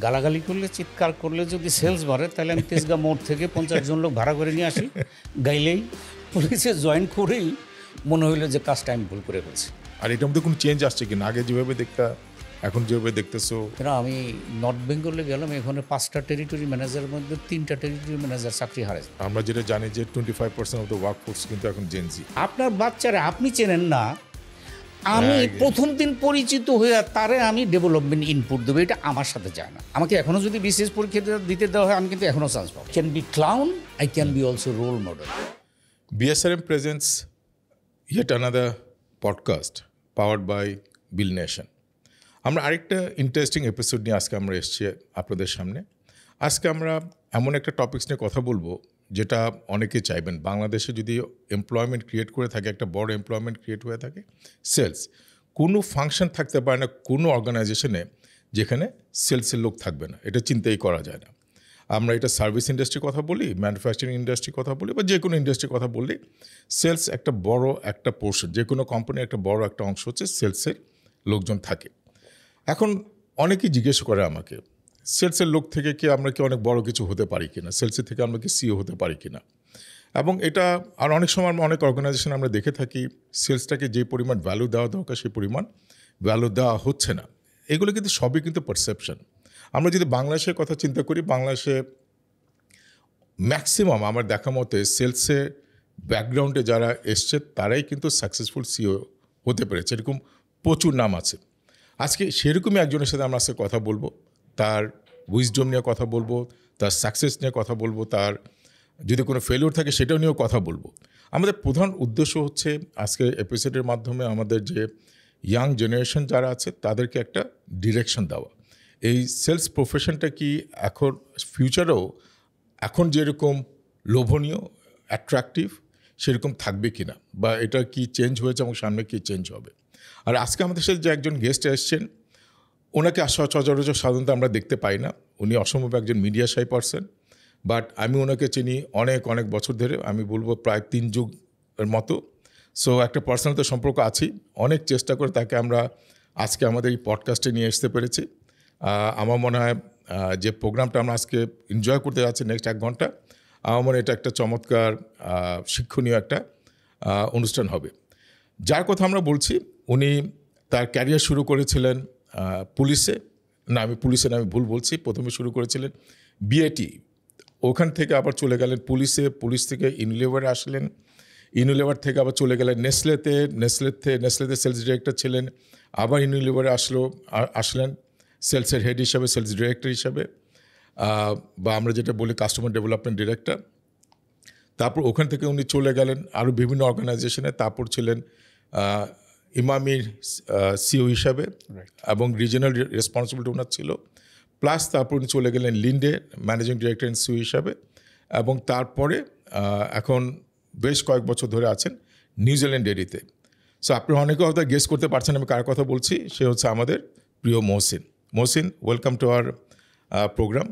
গালাগালি করলে, চিৎকার করলে যদি সেলস বাড়ে, তাহলে আমি তেজগাঁ মোড় থেকে 50 জন লোক ভাড়া করে নিয়ে আসি, গাইলেই পুলিশে জয়েন করেই মনে হইলো যে কাজটা আমি ভুল করে ফেলছি। আর এটার মধ্যে কোনো চেঞ্জ আসছে কিনা? আগে যেভাবে দেখতা এখন যেভাবে দেখতেছো? কেন আমি নর্থ বেঙ্গলে গেলাম, এখানে 5টা টেরিটরি ম্যানেজারের মধ্যে 3টা টেরিটরি ম্যানেজার চাকরি হারায়। আমরা যেটা জানি যে 25% অফ দ্য ওয়ার্ক ফোর্স কিন্তু এখন জেনজি। আপনার বাচ্চারা আপনি চেনেন না, আমি প্রথম দিন পরিচিত হয়ে তারে আমি ডেভেলপমেন্ট ইনপুট দেবো, এটা আমার সাথে যায় না। আমাকে এখনও যদি বিশেষ পরীক্ষা দিতে দেওয়া হয়, আমি কিন্তু এখনও চান্স পাবো। Can be clown, I can be also role model. BSRM presents yet another podcast powered by Bill Nation. আমরা আরেকটা ইন্টারেস্টিং এপিসোড নিয়ে আজকে আমরা এসেছি আপনাদের সামনে। আজকে আমরা এমন একটা টপিকস নিয়ে কথা বলবো যেটা অনেকে চাইবেন। বাংলাদেশে যদি এমপ্লয়মেন্ট ক্রিয়েট করে থাকে, একটা বড় এমপ্লয়মেন্ট ক্রিয়েট হয়ে থাকে, সেলস। কোনো ফাংশন থাকতে পারে না কোনো অর্গানাইজেশনে যেখানে সেলসের লোক থাকবে না, এটা চিন্তাই করা যায় না। আমরা এটা সার্ভিস ইন্ডাস্ট্রির কথা বলি, ম্যানুফ্যাকচারিং ইন্ডাস্ট্রির কথা বলি, বা যে কোনো ইন্ডাস্ট্রির কথা বললি, সেলস একটা বড় একটা পোর্শন। যে কোনো কোম্পানির একটা বড় একটা অংশ হচ্ছে সেলসের লোকজন থাকে। এখন অনেকেই জিজ্ঞেস করে আমাকে, সেলসের লোক থেকে কি আমরা কি অনেক বড় কিছু হতে পারি কিনা, সেলসের থেকে আমরা কি সিও হতে পারি কিনা। এবং এটা আর অনেক সময় অনেক অর্গানাইজেশন আমরা দেখে থাকি, সেলসটাকে যে পরিমাণ ভ্যালু দেওয়া দরকার সেই পরিমাণ ভ্যালু দেওয়া হচ্ছে না। এগুলো কিন্তু সবই কিন্তু পারসেপশন। আমরা যদি বাংলাদেশের কথা চিন্তা করি, বাংলাদেশে ম্যাক্সিমাম আমার দেখা মতে সেলসের ব্যাকগ্রাউন্ডে যারা এসছে তারাই কিন্তু সাকসেসফুল সিও হতে পেরেছে, এরকম প্রচুর নাম আছে। আজকে সেরকমই একজনের সাথে আমরা আজকে কথা বলবো, তার উইজডম নিয়ে কথা বলবো, তার সাকসেস নিয়ে কথা বলবো, তার যদি কোনো ফেলিওর থাকে সেটাও নিয়েও কথা বলবো। আমাদের প্রধান উদ্দেশ্য হচ্ছে আজকে এপিসোডের মাধ্যমে আমাদের যে ইয়াং জেনারেশন যারা আছে তাদেরকে একটা ডিরেকশন দেওয়া। এই সেলস প্রফেশনটা কি এখন ফিউচারেও এখন যেরকম লোভনীয়, অ্যাট্রাকটিভ সেরকম থাকবে কি না, বা এটা কি চেঞ্জ হয়েছে এবং সামনে কি চেঞ্জ হবে। আর আজকে আমাদের সাথে যে একজন গেস্ট এসছেন, ওনাকে সচরাচর সাধারণত আমরা দেখতে পাই না। উনি অসম্ভব একজন মিডিয়া শাই পারসন, বাট আমি ওনাকে চিনি অনেক অনেক বছর ধরে, আমি বলবো প্রায় 3 যুগের মতো। সো একটা পার্সোনাল তো সম্পর্ক আছেই। অনেক চেষ্টা করে তাকে আমরা আজকে আমাদের এই পডকাস্টে নিয়ে আসতে পেরেছি। আমার মনে হয় যে প্রোগ্রামটা আমরা আজকে এনজয় করতে যাচ্ছি নেক্সট 1 ঘন্টা, আমার মনে হয় এটা একটা চমৎকার শিক্ষণীয় একটা অনুষ্ঠান হবে। যার কথা আমরা বলছি, উনি তার ক্যারিয়ার শুরু করেছিলেন পুলিশে, আমি ভুল বলছি, প্রথমে শুরু করেছিলেন বিএটি, ওখান থেকে আবার চলে গেলেন পুলিশে, পুলিশ থেকে ইউনিলিভারে আসলেন, ইউনিলিভার থেকে আবার চলে গেলেন নেসলেতে সেলস ডিরেক্টর ছিলেন, আবার ইউনিলিভারে আসলেন সেলসের হেড হিসাবে, সেলস ডিরেক্টর হিসাবে, বা আমরা যেটা বলি কাস্টমার ডেভেলপমেন্ট ডিরেক্টর। তারপর ওখান থেকে উনি চলে গেলেন আরও বিভিন্ন অর্গানাইজেশনে, তারপর ছিলেন ইমামির সিও হিসাবে এবং রিজিওনাল রেসপন্সিবিলিটি ওনার ছিল। প্লাস তারপর উনি চলে গেলেন Linde managing director and CO হিসাবে, এবং তারপরে এখন বেশ কয়েক বছর ধরে আছেন নিউজিল্যান্ড ডেয়ারিতে। সো আপনি অনেকে হয়তো গেস করতে পারছেন আমি কার কথা বলছি। সে হচ্ছে আমাদের প্রিয় Mohsin. Mohsin, welcome to our programme.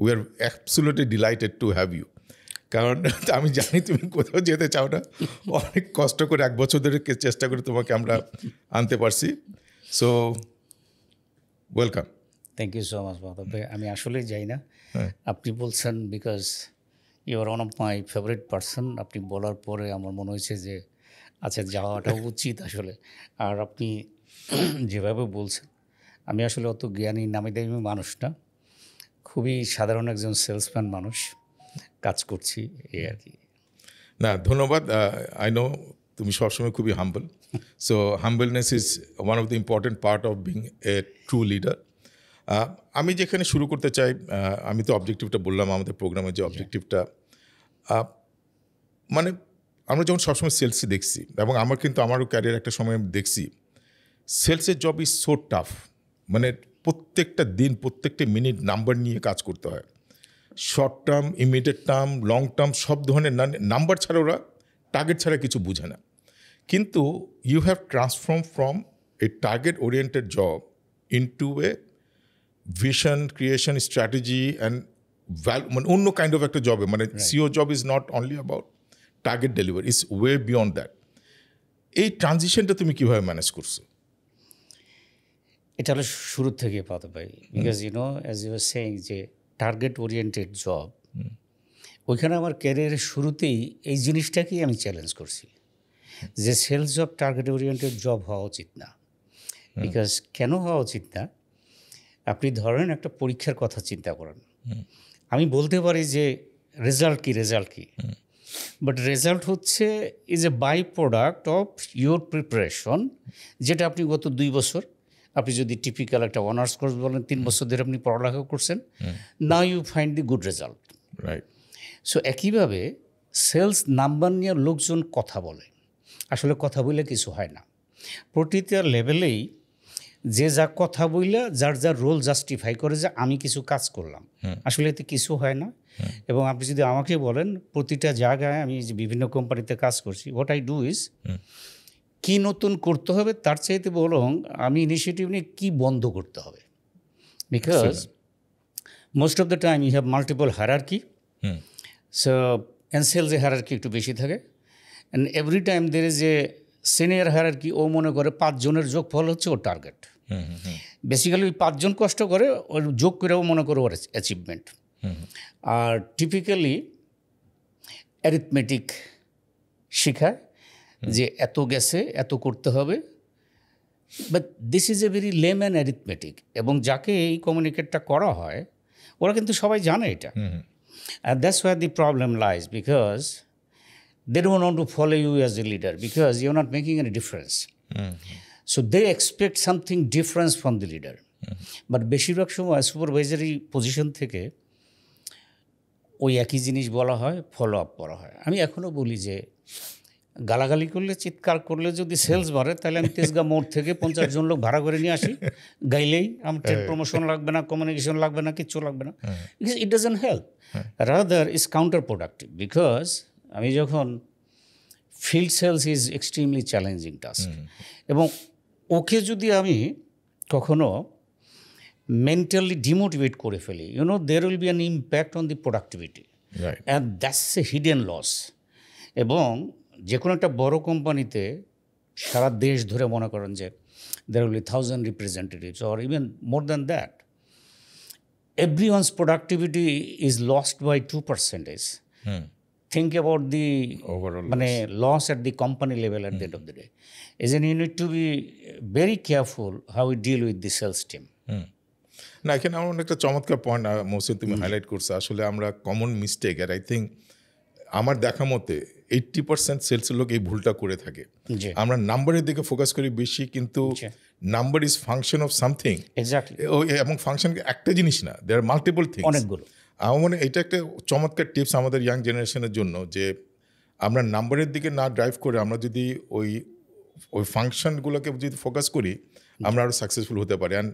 We are absolutely delighted to have you. কারণ আমি জানি তুমি কোথাও যেতে চাও না, অনেক কষ্ট করে 1 বছর ধরে চেষ্টা করে তোমাকে আমরা আনতে পারছি। So welcome. Thank you so much Madhab ভাই। আমি আসলেই যাই না, আপনি বলছেন, because you are one of my favourite person. আপনি বলার পরে আমার মনে হয়েছে যে আচ্ছা যাওয়াটা উচিত আসলে। আর আপনি যেভাবে বলছেন, আমি আসলে অত জ্ঞানী নামি দামি মানুষ না, খুবই সাধারণ একজন সেলসম্যান মানুষ, কাজ করছি এই আর কি। না, ধন্যবাদ। আই নো তুমি সবসময় খুবই humble. So humbleness is one of the important part of being a true leader. আমি যেখানে শুরু করতে চাই, আমি তো অবজেক্টিভটা বললাম, আমাদের প্রোগ্রামের যে অবজেক্টিভটা, মানে আমরা যখন সবসময় সেলসই দেখছি, এবং আমারও ক্যারিয়ার একটা সময় দেখছি, সেলসের জব ইজ সো টাফ। মানে প্রত্যেকটা দিন, প্রত্যেকটা মিনিট নাম্বার নিয়ে কাজ করতে হয়। Short term, immediate term, long term, সব ধরনের নাম্বার ছাড়া ওরা টার্গেট ছাড়া কিছু বুঝে না। কিন্তু you have transform from a target oriented job into a vision creation strategy and মানে অন্য কাইন্ড অফ একটা জবে। মানে CEO job is not only about target delivery, is way beyond that. এই ট্রানজিশনটা তুমি কীভাবে ম্যানেজ করছো? এটা হলো শুরু থেকে পাতে ভাই, because as you are saying যে টার্গেট ওরিয়েন্টেড জব, ওইখানে আমার ক্যারিয়ারের শুরুতেই এই জিনিসটাকেই আমি চ্যালেঞ্জ করছি যে sales job target oriented job হওয়া উচিত না। বিকজ কেন হওয়া উচিত না, আপনি ধরেন একটা পরীক্ষার কথা চিন্তা করেন, আমি বলতে পারি যে রেজাল্ট কি, বাট রেজাল্ট হচ্ছে is a by product of your preparation, যেটা আপনি গত 2 বছর, আপনি যদি টিপিক্যাল একটা অনার্স কোর্স বলেন 3 বছর ধরে আপনি পড়ালেখা করছেন, now you find the good result, right. So একইভাবে সেলস নাম্বার নিয়ে লোকজন কথা বলে, আসলে কথা বললে কিছু হয় না। প্রতিটা লেভেলেই যে যা কথা বললে যার যার রোল জাস্টিফাই করে যে আমি কিছু কাজ করলাম, আসলে এতে কিছু হয় না। এবং আপনি যদি আমাকে বলেন প্রতিটা জায়গায় আমি যে বিভিন্ন কোম্পানিতে কাজ করছি, হোয়াট আই ডু ইজ কী নতুন করতে হবে তার চাইতে বরং আমি ইনিশিয়েটিভ নিয়ে কী বন্ধ করতে হবে। Because most of the time you have multiple hierarchy, so and সেলসে হায়ারার্কি একটু বেশি থাকে, and every time there is a senior hierarchy, ও মনে করে 5 জনের যোগফল হচ্ছে ওর টার্গেট। বেসিক্যালি ওই 5 জন কষ্ট করে ওর যোগ করেও মনে করে ওর অ্যাচিভমেন্ট। আর টিপিক্যালি অ্যারিথমেটিক শেখায় যে এত গেছে এত করতে হবে, but this is a very layman arithmetic, এবং যাকে এই কমিউনিকেটটা করা হয় ওরা কিন্তু সবাই জানে এটা। And that's where the problem lies, because they don't want to follow you as a leader because you're not making any difference. So they expect something different from the leader. But বেশিরভাগ সময় supervisory position থেকে ওই একই জিনিস বলা হয়, follow up করা হয়। আমি এখনও বলি যে গালাগালি করলে, চিৎকার করলে যদি সেলস বাড়ে, তাহলে আমি তেজগাঁ মোড় থেকে 50 জন লোক ভাড়া করে নিয়ে আসি, গাইলেই আমার ট্রেড প্রমোশন লাগবে না, কমিউনিকেশন লাগবে না, কিচ্ছু লাগবে না। Because it doesn't help, rather is counter productive. Because আমি যখন field sales is extremely challenging task, এবং ওকে যদি আমি কখনো মেন্টালি ডিমোটিভেট করে ফেলি, there will be an impact on the productivity, and that's a hidden loss. এবং যে কোনো একটা বড় কোম্পানিতে সারা দেশ ধরে মনে করেন যে there will be 1000 representatives or even more than that. Everyone's productivity is lost by 2%. Think about the overall loss at the company level at the end of the day. Isn't you need to be very careful how we deal with the sales team. না, এখানে আমার একটা চমৎকার point Mohsin তুমি highlight করছো। আসলে আমরা common mistake, আর আই থিঙ্ক আমার দেখা মতে 80% সেলসের লোক এই ভুলটা করে থাকে। আমরা নাম্বারের দিকে ফোকাস করি বেশি, কিন্তু number is function of something. Exactly. এবং ফাংশন একটা জিনিস না, দেয়ার আর মাল্টিপল থিংস, অনেকগুলো। আমার মনে এটা একটা চমৎকার টিপস আমাদের ইয়াং জেনারেশনের জন্য, যে আমরা নাম্বারের দিকে না ড্রাইভ করে আমরা যদি ওই ফাংশনগুলোকে যদি ফোকাস করি, আমরা আরও সাকসেসফুল হতে পারি। অ্যান্ড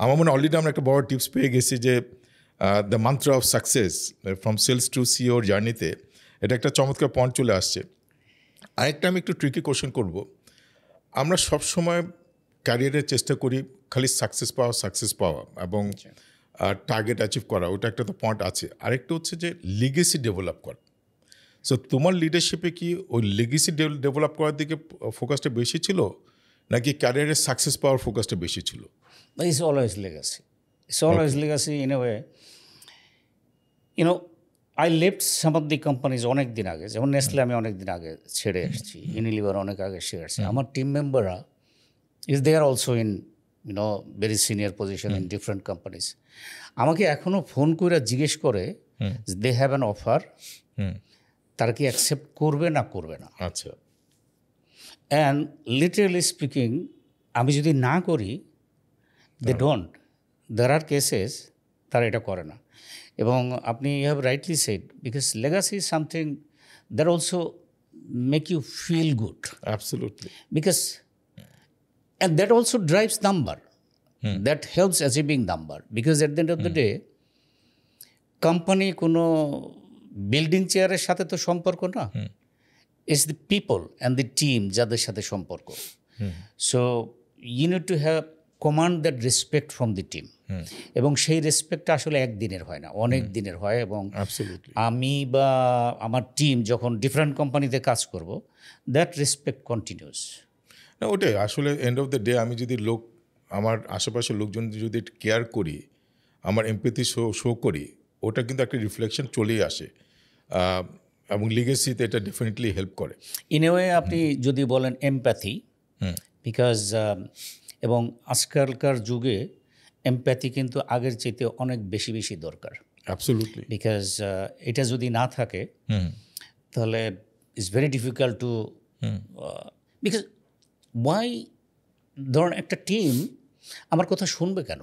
আমার মনে অলরেডি আমরা একটা বড় টিপস পেয়ে গেছি যে the mantra of success from sales to CEO জার্নিতে এটা একটা চমৎকার পয়েন্ট চলে আসছে। আরেকটা আমি একটু ট্রিকি কোশ্চেন করব। আমরা সবসময় ক্যারিয়ারের চেষ্টা করি খালি সাকসেস পাওয়া এবং টার্গেট অ্যাচিভ করা, ওটা একটা তো পয়েন্ট আছে। আরেকটা হচ্ছে যে লিগেসি ডেভেলপ করা। সো তোমার লিডারশিপে কি ওই লিগেসি ডেভেলপ করার দিকে ফোকাসটা বেশি ছিল, নাকি ক্যারিয়ারের সাকসেস পাওয়ার ফোকাসটা বেশি ছিল? It's always legacy. It's always legacy in a way. I left some of the companies অনেক দিন আগে, যেমন নেসলে আমি অনেক দিন আগে ছেড়ে এসেছি, ইউনিলিভার অনেক আগে ছেড়ে এসেছি। আমার টিম মেম্বাররা is they are also in very senior position in different companies. আমাকে এখনও ফোন করে জিজ্ঞেস করে দে হ্যাভ অ্যান অফার, তারা কি অ্যাকসেপ্ট করবে না করবে না। আচ্ছা। অ্যান্ড লিটারালি স্পিকিং, আমি যদি না করি, they don't. There R cases তারা এটা করে না। এবং আপনি you have rightly said, because legacy is something that also make you feel good. Absolutely. Because and that also drives number, that helps achieving number. Because at the end of the day company কোনো building চেয়ারের সাথে তো সম্পর্ক না, it's the people and the team যাদের সাথে সম্পর্ক। So you need to have command that respect from the team. এবং সেই রেসপেক্টটা আসলে একদিনের হয় না, অনেক দিনের হয়। এবং আমি বা আমার টিম যখন ডিফারেন্ট কোম্পানিতে কাজ করব, দ্যাট রেসপেক্ট কন্টিনিউস। না, ওটাই আসলে এন্ড অফ দ্য ডে আমি যদি লোক আমার আশেপাশের লোকজন যদি কেয়ার করি, আমার এমপ্যাথি শো করি, ওটা কিন্তু একটা রিফ্লেকশন চলেই আসে, এবং লিগেসিতে এটা ডেফিনেটলি হেল্প করে। ইন এ ওয়ে আপনি যদি বলেন এমপ্যাথি, বিকজ এবং আজকালকার যুগে এমপ্যাথি কিন্তু আগের চাইতে অনেক বেশি বেশি দরকার। অ্যাবসলিউটলি। বিকজ এটা যদি না থাকে তাহলে it's very difficult to, because Y, ধরুন একটা টিম আমার কথা শুনবে কেন?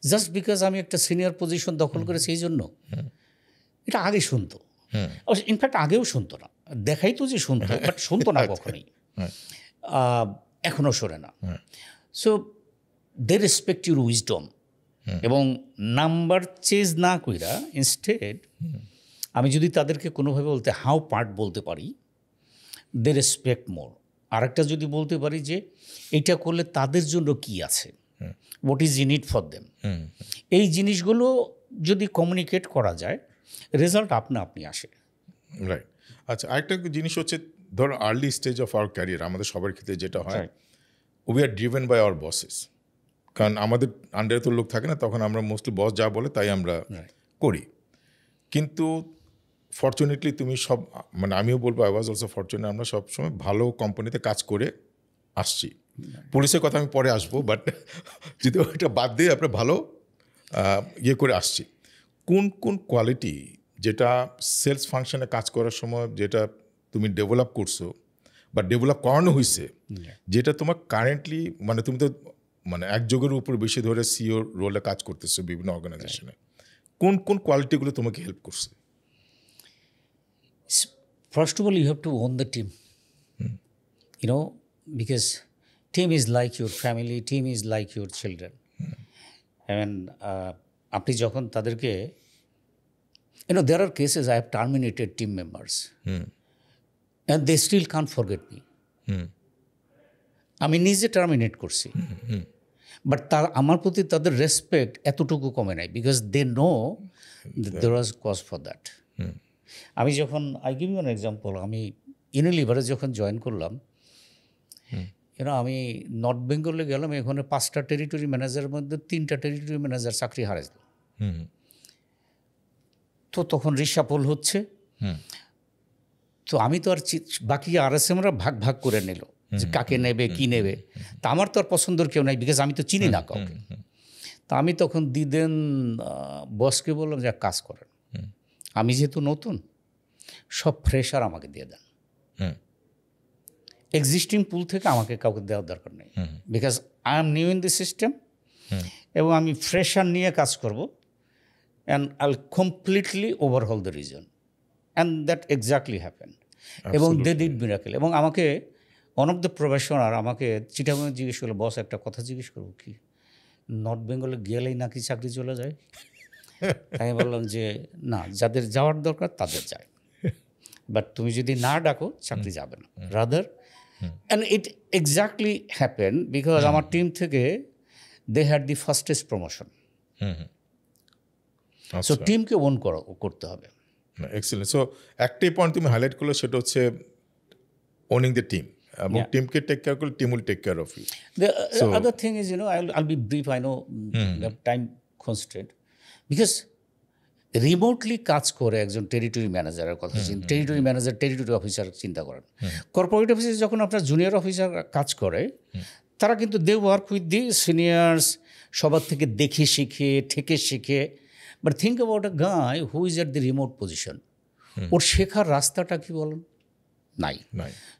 জাস্ট বিকজ আমি একটা সিনিয়র পজিশন দখল করেছি এই জন্য? এটা আগে শুনতো, ইনফ্যাক্ট আগেও শুনতো না, দেখাই তো যে শুনতো, বাট শুনতো না কখনোই, এখনও শোনে না। So they respect your wisdom, এবং নাম্বার চেজ না কইরা ইনস্টেড আমি যদি তাদেরকে কোনোভাবে বলতে হাউ পার্ট বলতে পারি, দে রেসপেক্ট মোর। আরেকটা যদি বলতে পারি যে এইটা করলে তাদের জন্য কি আছে, what is in it for them, এই জিনিসগুলো যদি কমিউনিকেট করা যায়, রেজাল্ট আপনি আসে। রাইট। আচ্ছা, আরেকটা জিনিস হচ্ছে, ধর early stage of our career আমাদের সবার ক্ষেত্রে যেটা হয়, we are driven by our bosses. কারণ আমাদের আন্ডারে তো লোক থাকে না, তখন আমরা মোস্টলি বস যা বলে তাই আমরা করি। কিন্তু ফর্চুনেটলি তুমি সব, মানে আমিও বলবো আই ওয়াজ অলসো ফর্চুনেট, আমরা সবসময় ভালো কোম্পানিতে কাজ করে আসছি। পুলিশের কথা আমি পরে আসবো, বাট যদি ওইটা বাদ দিয়ে আমরা ভালো ইয়ে করে আসছি। কোন কোন কোয়ালিটি যেটা সেলস ফাংশনে কাজ করার সময় যেটা তুমি ডেভেলপ করছো বা ডেভেলপ করানো হয়েছে, যেটা তোমার কারেন্টলি, মানে তুমি তো মানে এক যুগের উপর বেশি ধরে সিও রোলে কাজ করতেছো বিভিন্ন অর্গানাইজেশনে, কোন কোন কোয়ালিটিগুলো তোমাকে হেল্প করছে? First of all, you have to own the team. You know, because team is like your family, team is like your children. And আপনি যখন তাদেরকে, there are cases I have terminated team members, and they still can't forget me. আমি নিজে terminate করছি, but আমার প্রতি তাদের respect এতটুকু কমে নাই, because they know there was cause for that. আমি যখন, I give you an example, আমি ইউনিলিভারে যখন জয়েন করলাম, আমি নর্থ বেঙ্গলে গেলাম, এখানে 5টা টেরিটরি ম্যানেজারের মধ্যে 3টা টেরিটরি ম্যানেজার চাকরি হারাইল। তো তখন রিসাপল হচ্ছে, তো আমি তো আর বাকি আরএসএমরা ভাগ ভাগ করে নিল যে কাকে নেবে কি নেবে, তা আমার তো আর পছন্দের কেউ নাই, বিকজ আমি তো চিনি না কাউকে। তা আমি তখন দিদেন বসকে বললাম যে কাজ করেন, আমি যেহেতু নতুন, সব ফ্রেশার আমাকে দিয়ে দেন, এক্সিস্টিং পুল থেকে আমাকে কাউকে দেওয়ার দরকার নেই, because I am new in the system, এবং আমি ফ্রেশার নিয়ে কাজ করব, and I will completely overhaul the reason, and that exactly happen. এবং দে ডিড মিরাকেল। এবং আমাকে ওয়ান অফ দ্য প্রফেশনার আমাকে চিটাগাং জিজ্ঞেস করলো, বস একটা কথা জিজ্ঞেস করবো, কি নর্থ বেঙ্গলে গেলেই নাকি চাকরি চলে যায়? তাই বললাম যে না, যাদের যাওয়ার দরকার তাদের যায়, বাট তুমি যদি না ডাকো চাকরি যাবে না, rather. And it exactly happen, because আমার টিম থেকে they had the fastest promotion. So টিমকে ওন করতে হবে। এক্সেলেন্ট। সো একটাই পয়েন্ট তুমি হাইলাইট করলো, সেটা হচ্ছে ওনিং দ্য টিম, এবং টিমকে টেক কেয়ার করলে team will take care of you. The other thing is, I'll be brief, I know we have time constraint, because remotely কাজ করে একজন টেরিটরি ম্যানেজারের কথা, টেরিটরি ম্যানেজার টেরিটরি অফিসার চিন্তা করেন। কর্পোরেট অফিসে যখন আপনার জুনিয়র অফিসার কাজ করে, তারা কিন্তু they work with the seniors, সবার থেকে দেখে শিখে ঠেকে শিখে। But think about a guy who is at the remote position, ওর শেখার রাস্তাটা কি বলেন? নাই।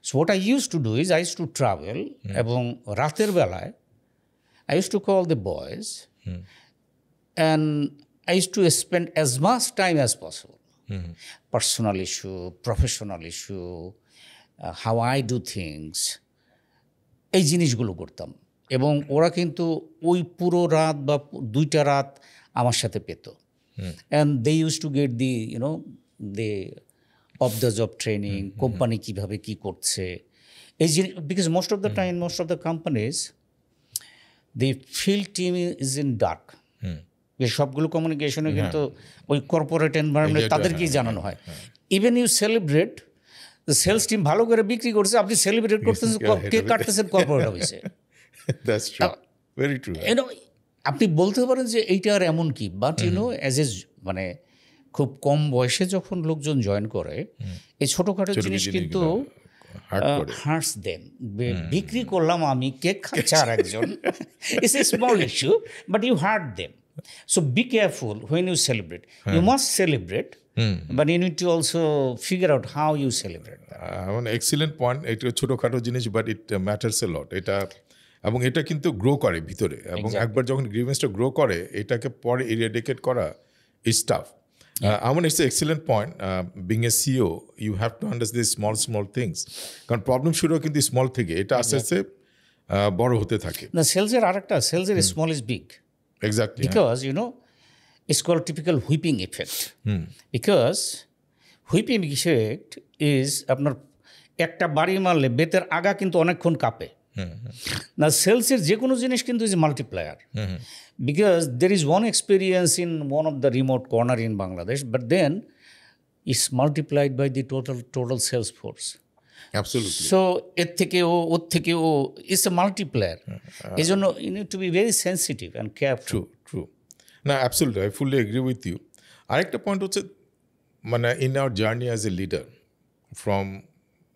So what I use to do is I use to travel, এবং রাতের বেলায় I use to call the boys, and I used to spend as much time as possible. Personal issue, professional issue, how I do things, এই জিনিসগুলো করতাম। এবং ওরা কিন্তু ওই পুরো রাত বা 2টা রাত আমার সাথে পেত। And they use to get the they of the job training, company কীভাবে কী করছে এই জিনিস, because most of the time most of the companies the field team is in dark. সবগুলো কমিউনিকেশনে কিন্তু ওই কর্পোরেট এনভায়রনমেন্ট তাদেরকেই জানানো হয়। Even you celebrate, sales team ভালো করে বিক্রি করছে, আপনি সেলিব্রেট করতেছেন, কেক কাটতেছেন কর্পোরেট অফিসে। Very true. আপনি বলতে পারেন যে এইটা আর এমন কি, বাট অ্যাজ এ মানে খুব কম বয়সে যখন লোকজন জয়েন করে এই ছোটোখাটো জিনিস কিন্তু হার্টস দেন। বিক্রি করলাম আমি, কেক খাচ্ছে আর একজন, it's a small issue but you hurt them. So be careful when you celebrate, you must celebrate but you need to also figure out how you celebrate. মানে এক্সিলেন্ট পয়েন্ট। এটা ছোটোখাটো জিনিস বাট ইট ম্যাটার্স এ লট। এটা এবং এটা কিন্তু grow করে ভিতরে, এবং একবার যখন গ্রিভেন্সটা গ্রো করে এটাকে পরে ইরেডিকেট করা ইজ টাফ। আমার it's excellent point. Being a CO you have to understand small things, কারণ প্রবলেম শুরু হয় কিন্তু স্মল থেকে, এটা আস্তে আস্তে বড় হতে থাকে। না, সেলসের আরেকটা, সেলসের small is big. Exactly. Because, it's called typical whipping effect. Because whipping effect is আপনার একটা বাড়ি মারলে বেতের আগা কিন্তু অনেকক্ষণ কাঁপে। না, সেলসের যে কোনো জিনিস কিন্তু is multiplier. Because there is one experience in one of the remote corner in Bangladesh, but then it's multiplied by the total sales force. Absolutely. So এর থেকে ওর থেকে ইটস এ মাল্টিপ্লায়ার। এই জন্য you need to be very sensitive and careful. True. না, absolutely, I fully agree with you. আরেকটা point হচ্ছে, মানে in our journey as a leader, from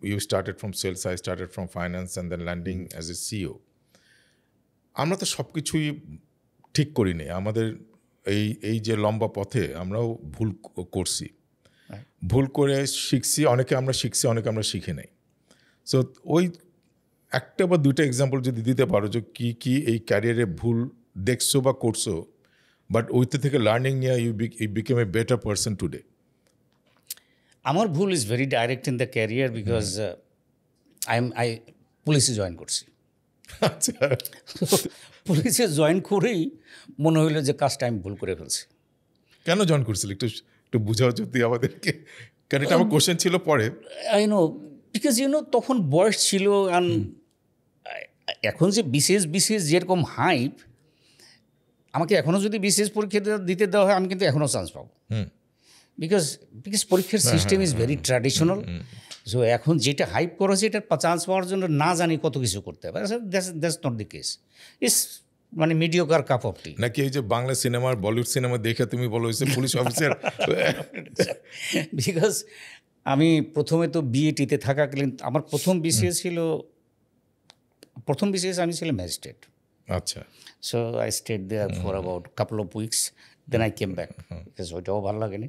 you started from sales, I started from finance and then landing as a CEO. আমরা তো সব কিছুই ঠিক করি নি। আমাদের এই যে লম্বা পথে আমরাও ভুল করছি, ভুল করে শিখছি, অনেকে আমরা শিখছি, অনেকে আমরা শিখে নেই। সো ওই একটা বা দুইটা এক্সাম্পল যদি দিতে পারো যে কি এই ক্যারিয়ারে ভুল দেখছো বা করছো, বাট ওইতে থেকে লার্নিং নিয়ে you became a better person today. আমার ভুল is very direct in the career, because I পুলিশে জয়েন করছি। আচ্ছা, পুলিশে জয়েন করেই মনে হইলো যে কাজটা আমি ভুল করে ফেলছি। কেন জয়েন করছিল একটু বোঝাও যদি আমাদেরকে, কারণ এটা আমার কোশ্চেন ছিল পরে। বিকজ তখন বয়স ছিল, এখন যে বিসিএস যেরকম হাইপ, আমাকে এখনও যদি বিসিএস পরীক্ষা দিতে দেওয়া হয় আমি কিন্তু এখনও চান্স পাবো। বিকজ পরীক্ষার system is very traditional. So এখন যেটা হাইপ করা হচ্ছে এটার চান্স পাওয়ার জন্য না জানি কত কিছু করতে হবে। That's not the case. It's মানে মিডিওকার কাপ অফ টি। নাকি এই যে বাংলা সিনেমার বলিউড সিনেমা দেখে তুমি বলো হয়েছে পুলিশ অফিসার? বিকজ আমি প্রথমে তো বিএটিতে থাকাকালীন আমার প্রথম বিসিএস আমি ছিলাম ম্যাজিস্ট্রেট। আচ্ছা। So I stayed there for about couple of weeks, then I came back, because ওইটাও ভালো লাগেনি।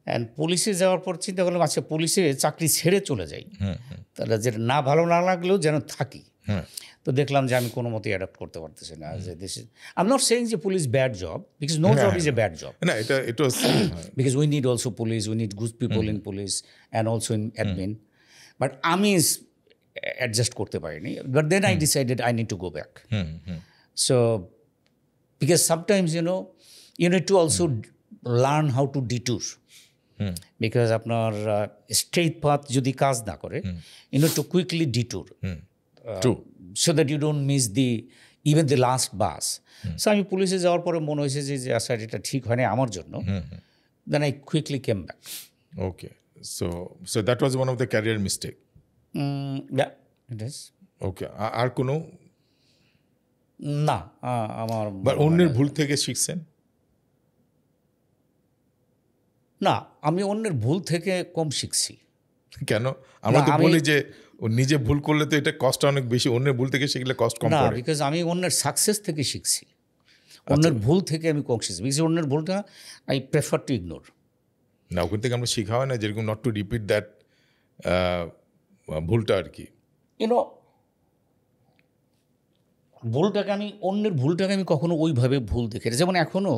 অ্যান্ড পুলিশে যাওয়ার পর চিন্তা করলাম, আচ্ছা পুলিশে চাকরি ছেড়ে চলে যাই, তাহলে যে না ভালো না লাগলেও যেন থাকি। তো দেখলাম যে আমি কোনো মতেই অ্যাডাপ্ট করতে পারতেছি না। যে this is, I am not saying যে police bad job, because no job is a bad job. না, এটা because we need also police, we need good people in police and also in admin. But আমি adjust করতে পারিনি। But then I decided I need to go back. So because sometimes you need to also learn how to detour. Because আপনার straight path যদি কাজ না করে, you need to quickly detour. So that you don't miss even the last bus. So আমি পুলিশে যাওয়ার পরে মনে হয়েছে যে আচ্ছা এটা ঠিক হয় না আমার জন্য। Then I quickly came back. Okay. So that was one of the career mistake. Yeah, it is. Okay. আর কোনো? না, আমার অন্যের ভুল থেকে শিখছেন? না, আমি অন্যের ভুল থেকে কম শিখছি। কেন? আমরা তো বলি যে নিজে ভুল করলে তো এটা কষ্ট অনেক বেশি, অন্যের ভুল থেকে শিখলে কষ্ট কম পড়ে। না, বিকজ আমি অন্যের সাকসেস থেকে শিখছি, অন্যের ভুল থেকে আমি কম শিখছি। বিকজ অন্যের ভুলটা আই প্রেফার টু ইগনোর। না, ওখান থেকে আমরা শেখা হয় না, যেরকম নট টু রিপিট দ্যাট ভুলটা আর কি। ভুলটাকে অন্যের ভুলটাকে আমি কখনো ওইভাবে ভুল দেখে, যেমন এখনও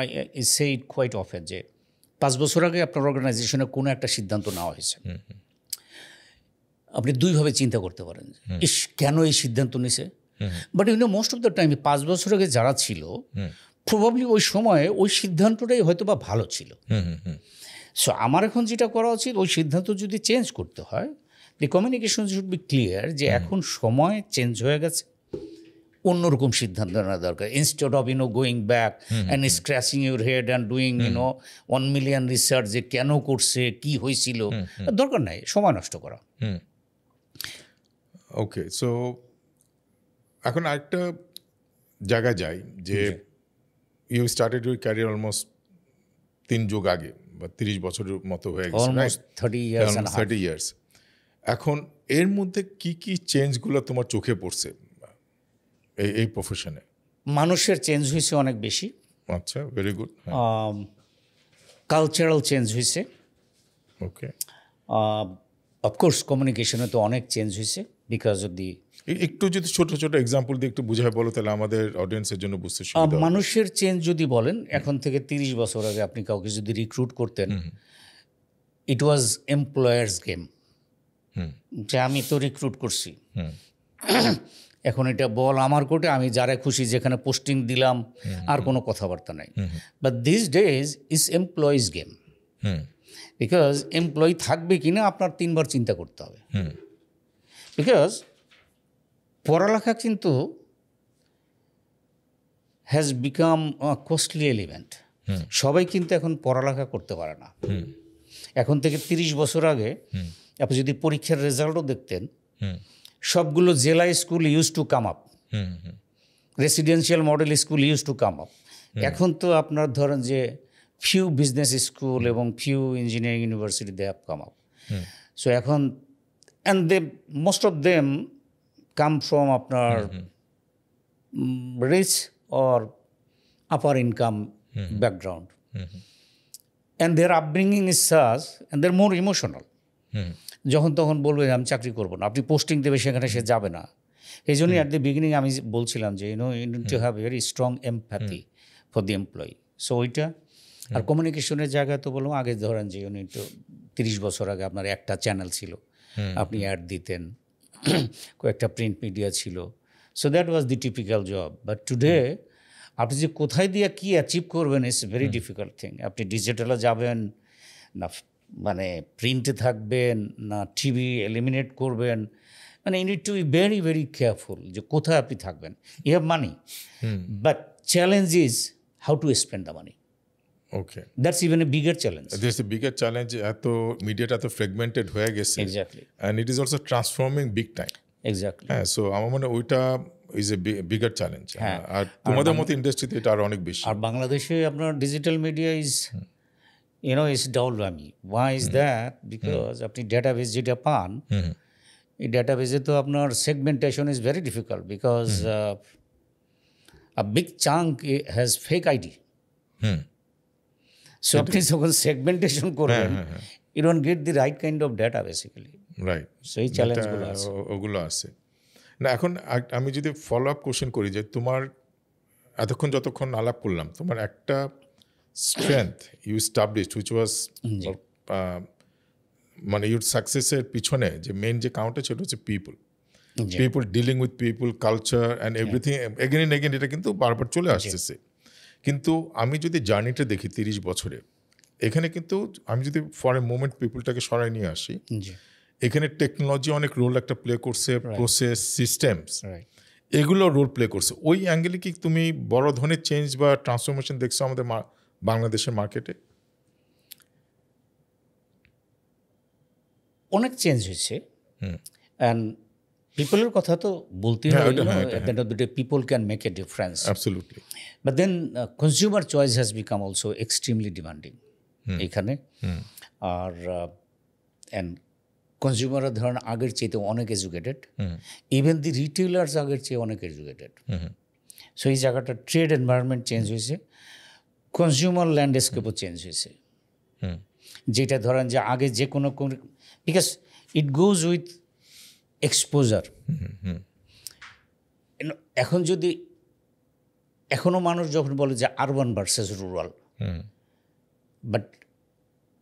I say it quite often যে 5 বছর আগে আপনার অর্গানাইজেশনে কোনো একটা সিদ্ধান্ত নেওয়া হয়েছে, আপনি দুইভাবে চিন্তা করতে পারেন, কেন এই সিদ্ধান্ত নিছে। But most of the time 5 বছর আগে যারা ছিল প্রবাবলি ওই সময়ে ওই সিদ্ধান্তটাই হয়তো বা ভালো ছিল। সো আমার এখন যেটা করা উচিত, ওই সিদ্ধান্ত যদি চেঞ্জ করতে হয়, দি কমিউনিকেশন শুড বি ক্লিয়ার যে এখন সময় চেঞ্জ হয়ে গেছে, অন্যরকম সিদ্ধান্ত নেওয়া দরকার। Instead of going back and scratching your head and doing 1 million research যে কেন করছে, কি হয়েছিল, দরকার নাই সময় নষ্ট করা। ওকে, সো এখন আরেকটা জায়গায় যাই যে you started your career almost 3 যুগ আগে বা 30 বছরের মতো হয়ে গেছে, almost 30 years and a half. 30 years. এখন এর মধ্যে কি কি চেঞ্জগুলো তোমার চোখে পড়ছে এই প্রফেশনে? মানুষের চেঞ্জ হয়েছে অনেক বেশি, আচ্ছা, ভেরি গুড। কালচারাল চেঞ্জ হয়েছে, ওকে। অফকোর্স কমিউনিকেশনে তো অনেক চেঞ্জ হয়েছে বিকজ অফ দি। একটু যদি ছোট ছোট এক্সাম্পল দিয়ে একটু বুঝায় বলো তাহলে আমাদের অডিয়েন্সের জন্য বুঝতে সুবিধা হবে। মানুষের চেঞ্জ যদি বলেন, এখন থেকে 30 বছর আগে আপনি কাউকে যদি রিক্রুট করতেন, ইট ওয়াজ এমপ্লয়ার্স গেম, যে আমি তো রিক্রুট করছি, এখন এটা বল আমার কোর্টে, আমি যারা খুশি যেখানে পোস্টিং দিলাম, আর কোনো কথাবার্তা নাই। But this days is employees game, because employee থাকবে কিনা আপনার 3 বার চিন্তা করতে হবে, বিকজ পড়ালেখা কিন্তু হ্যাজ বিকাম কস্টলি এলিমেন্ট। সবাই কিন্তু এখন পড়ালেখা করতে পারে না। এখন থেকে 30 বছর আগে আপনি যদি পরীক্ষার রেজাল্টও দেখতেন, সবগুলো জেলা school use to come up, residential model school use to come up. এখন তো আপনার ধরেন যে ফিউ বিজনেস স্কুল এবং few engineering university they have come up. So এখন and they most of them come from আপনার rich or upper income background, and their upbringing is such, and they're more emotional. যখন তখন বলবে আমি চাকরি করব না, আপনি পোস্টিং দেবে সেখানে সে যাবে না। এই জন্যই অ্যাট দ্য বিগিনিং আমি বলছিলাম যে you need to have very strong empathy for the employee. So ওইটা আর কমিউনিকেশনের জায়গায় তো বললাম, আগে ধরেন যে ইউনিট 30 বছর আগে আপনার একটা চ্যানেল ছিল, আপনি অ্যাড দিতেন, কয়েকটা প্রিন্ট মিডিয়া ছিল, so that was the typical job. But today আপনি যে কোথায় দিয়ে কী অ্যাচিভ করবেন ইটস ভেরি ডিফিকাল্ট থিং। আপনি ডিজিটালে যাবেন না, মানে প্রিন্টে থাকবেন না, টিভি এলিমিনেট করবেন, মানে you need to be very very careful যে কোথায় আপনি থাকবেন। You have money, but challenge is how to spend the money. Okay, that's even a bigger challenge. That's a bigger challenge. এত মিডিয়াটা এত ফ্রেগমেন্টেড হয়ে গেছে, exactly, and it is also transforming big time. Exactly, হ্যাঁ। So আমার মনে হয় ওইটা ইজ এ বিগার চ্যালেঞ্জ। আর তোমাদের মতো ইন্ডাস্ট্রিতে এটা আরো অনেক বেশি। আর বাংলাদেশে আপনার ডিজিটাল মিডিয়া ইজ ইজ ডাউল আমি। Why is that? বিকজ আপনি ডেটাবেস যেটা পান, এই ডেটাবেসে তো আপনার segmentation is very difficult, because a big chunk has fake ID. So আপনি যখন সেগমেন্টেশন করবেন, you don't get the right kind of data basically. Right, সেই চ্যালেঞ্জগুলো আছে, ওগুলো আছে না। এখন আমি যদি ফলো আপ কোশ্চেন করি যে তোমার যতক্ষণ আলাপ করলাম, তোমার একটা strength you established which was, মানে ইউর সাকসেসের পিছনে যে মেইন যে কাউন্টার সেটা হচ্ছে people, dealing with people, culture and everything. Again and again এটা কিন্তু বারবার চলে আসতেছে। কিন্তু আমি যদি জার্নিটা দেখি 30 বছরে, এখানে কিন্তু আমি যদি ফর এ মোমেন্ট পিপলটাকে সরাই নিয়ে আসি, এখানে টেকনোলজি অনেক রোল একটা প্লে করছে, প্রসেস, সিস্টেমস, এগুলো রোল প্লে করছে। ওই অ্যাঙ্গেলে কি তুমি বড় ধরনের চেঞ্জ বা ট্রান্সফরমেশন দেখছো আমাদের বাংলাদেশের মার্কেটে? অনেক চেঞ্জ হয়েছে, অ্যান্ড পিপলের কথা তো বলতেই হবে। At the end of the day, people can make a difference. Absolutely. But then consumer choice has become also extremely demanding এখানে। আর অ্যান্ড কনজিউমাররা ধরেন আগের চেয়ে অনেক এডুকেটেড, ইভেন দি রিটেলার্স আগের চেয়ে অনেক এডুকেটেড। সো এই জায়গাটা ট্রেড এনভায়রনমেন্ট চেঞ্জ হয়েছে, কনজিউমার ল্যান্ডস্কেপও চেঞ্জ হয়েছে। যেটা ধরেন যে আগে যে কোনো, because it goes with exposure. এখন যদি এখনও মানুষ যখন বলে যে urban versus rural, but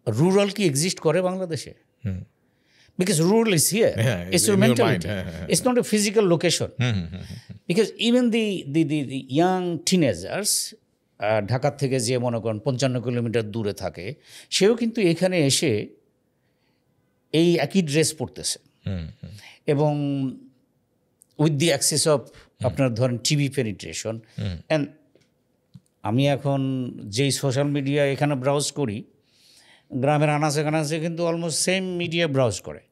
rural কি এক্সিস্ট করে বাংলাদেশে? Because rural is here. It's your mentality. It's not a physical location. Because even the young teenagers, Dhaka থেকে যে মনে করেন 55 কিলোমিটার দূরে থাকে, সেও কিন্তু এখানে এসে এই একই ড্রেস পরতেছে। এবং উইথ দি অ্যাক্সেস অফ আপনার ধরেন টিভি পেনিট্রেশন, অ্যান্ড আমি এখন যেই সোশ্যাল মিডিয়া এখানে ব্রাউজ করি, গ্রামের আনাচে কানাচে কিন্তু অলমোস্ট সেম মিডিয়া ব্রাউজ করে।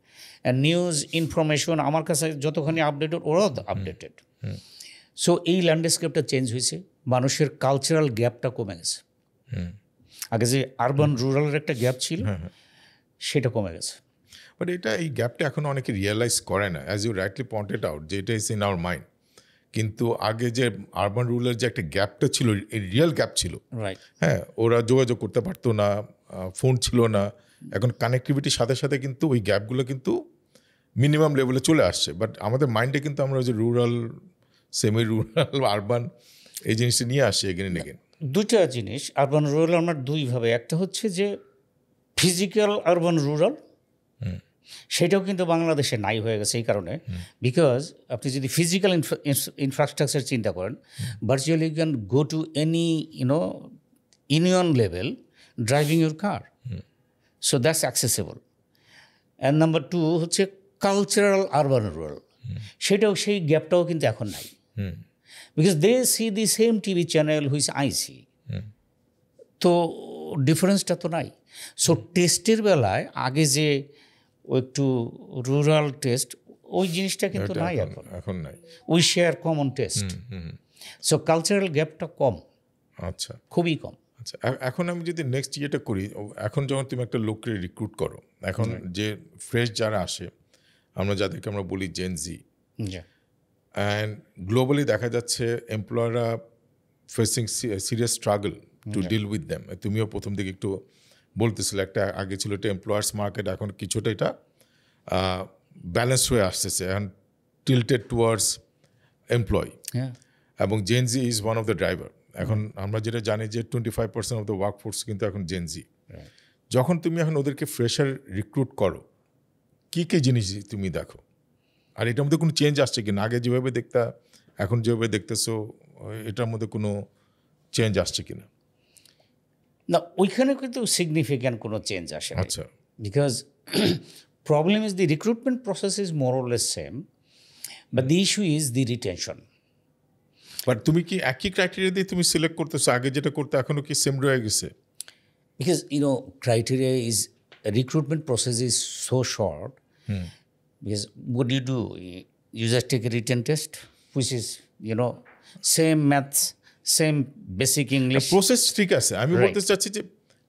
অ্যান্ড নিউজ ইনফরমেশন আমার কাছে যতখানি আপডেটেড, ওরাও আপডেটেড। সো এই ল্যান্ডস্কেপটা চেঞ্জ হয়েছে, মানুষের কালচারাল গ্যাপটা কমে গেছে। আগে যে আরবান রুরালের একটা গ্যাপ ছিল সেটা কমে গেছে। বাট এটা এই গ্যাপটা এখন অনেকে রিয়েলাইজ করে না, as you rightly pointed out, যে এটা ইজ ইন আওয়ার মাইন্ড। কিন্তু আগে যে আরবান রুরালের যে একটা গ্যাপটা ছিল, এই রিয়েল গ্যাপ ছিল। রাইট। হ্যাঁ, ওরা যোগাযোগ করতে পারতো না, ফোন ছিল না। এখন কানেক্টিভিটির সাথে সাথে কিন্তু ওই গ্যাপগুলো কিন্তু মিনিমাম লেভেলে চলে আসছে। বাট আমাদের মাইন্ডে কিন্তু আমরা ওই যে রুরাল, সেমি রুরাল, আরবান এই জিনিসটা নিয়ে আসছি এগেন এন্ড এগেন। দুইটা জিনিস আরবান রুরাল আমরা দুইভাবে, একটা হচ্ছে যে ফিজিক্যাল আরবান রুরাল, সেটাও কিন্তু বাংলাদেশে নাই হয়ে গেছে এই কারণে, বিকজ আপনি যদি ফিজিক্যাল ইনফ্রাস্ট্রাকচার চিন্তা করেন, virtually you can go to any union level driving your car, so that's accessible. And number two হচ্ছে কালচারাল আরবান রুরাল, সেটাও সেই গ্যাপটাও কিন্তু এখন নাই, because they see the same TV channel which I see. তো ডিফারেন্সটা তো নাই। সো টেস্টের বেলায় আগে যে একটু রুরাল টেস্ট, ওই জিনিসটা কিন্তু নাই এখন নাই। We share common test, so cultural গ্যাপটা কম, আচ্ছা খুবই কম। আচ্ছা, এখন আমি যদি নেক্সট ইয়েটা করি, এখন যখন তুমি একটা লোককে রিক্রুট করো, এখন যে ফ্রেশ যারা আসে, যাদেরকে আমরা বলি জেন জি, অ্যান্ড গ্লোবালি দেখা যাচ্ছে এমপ্লয়াররা facing serious struggle to deal with them. তুমিও প্রথম দিকে একটু বলতেছিলে, একটা আগে ছিল এটা এমপ্লয়ার্স মার্কেট, এখন কিছুটা এটা ব্যালেন্স হয়ে আসতেছে, এখন টিল্টেড টুয়ার্ডস এমপ্লয়ি, এবং Gen Z is one of the driver. এখন আমরা যেটা জানি যে 25% অফ দ্য ওয়ার্কফোর্স কিন্তু এখন জেন জি। যখন তুমি এখন ওদেরকে ফ্রেশার রিক্রুট করো, কী কী জিনিস তুমি দেখো, আর এটার মধ্যে কোনো চেঞ্জ আসছে কিনা? আগে যেভাবে দেখতা এখন যেভাবে দেখতেছো, এটার মধ্যে কোনো চেঞ্জ আসছে কিনা? না, ওইখানে কিন্তু সিগনিফিক্যান্ট কোনো চেঞ্জ আসে, আচ্ছা, because problem is the recruitment process is more or less same, but the issue is the retention. But তুমি কি একই ক্রাইটেরিয়া দিয়ে তুমি সিলেক্ট করতেছো? আগে যেটা করতে এখনও কি সেম রয়ে গেছে? Because criteria is recruitment process is so short. Because what do? You just take a written test, which is same maths, same basic English. Process ঠিক আছে, আমি বলতে চাচ্ছি যে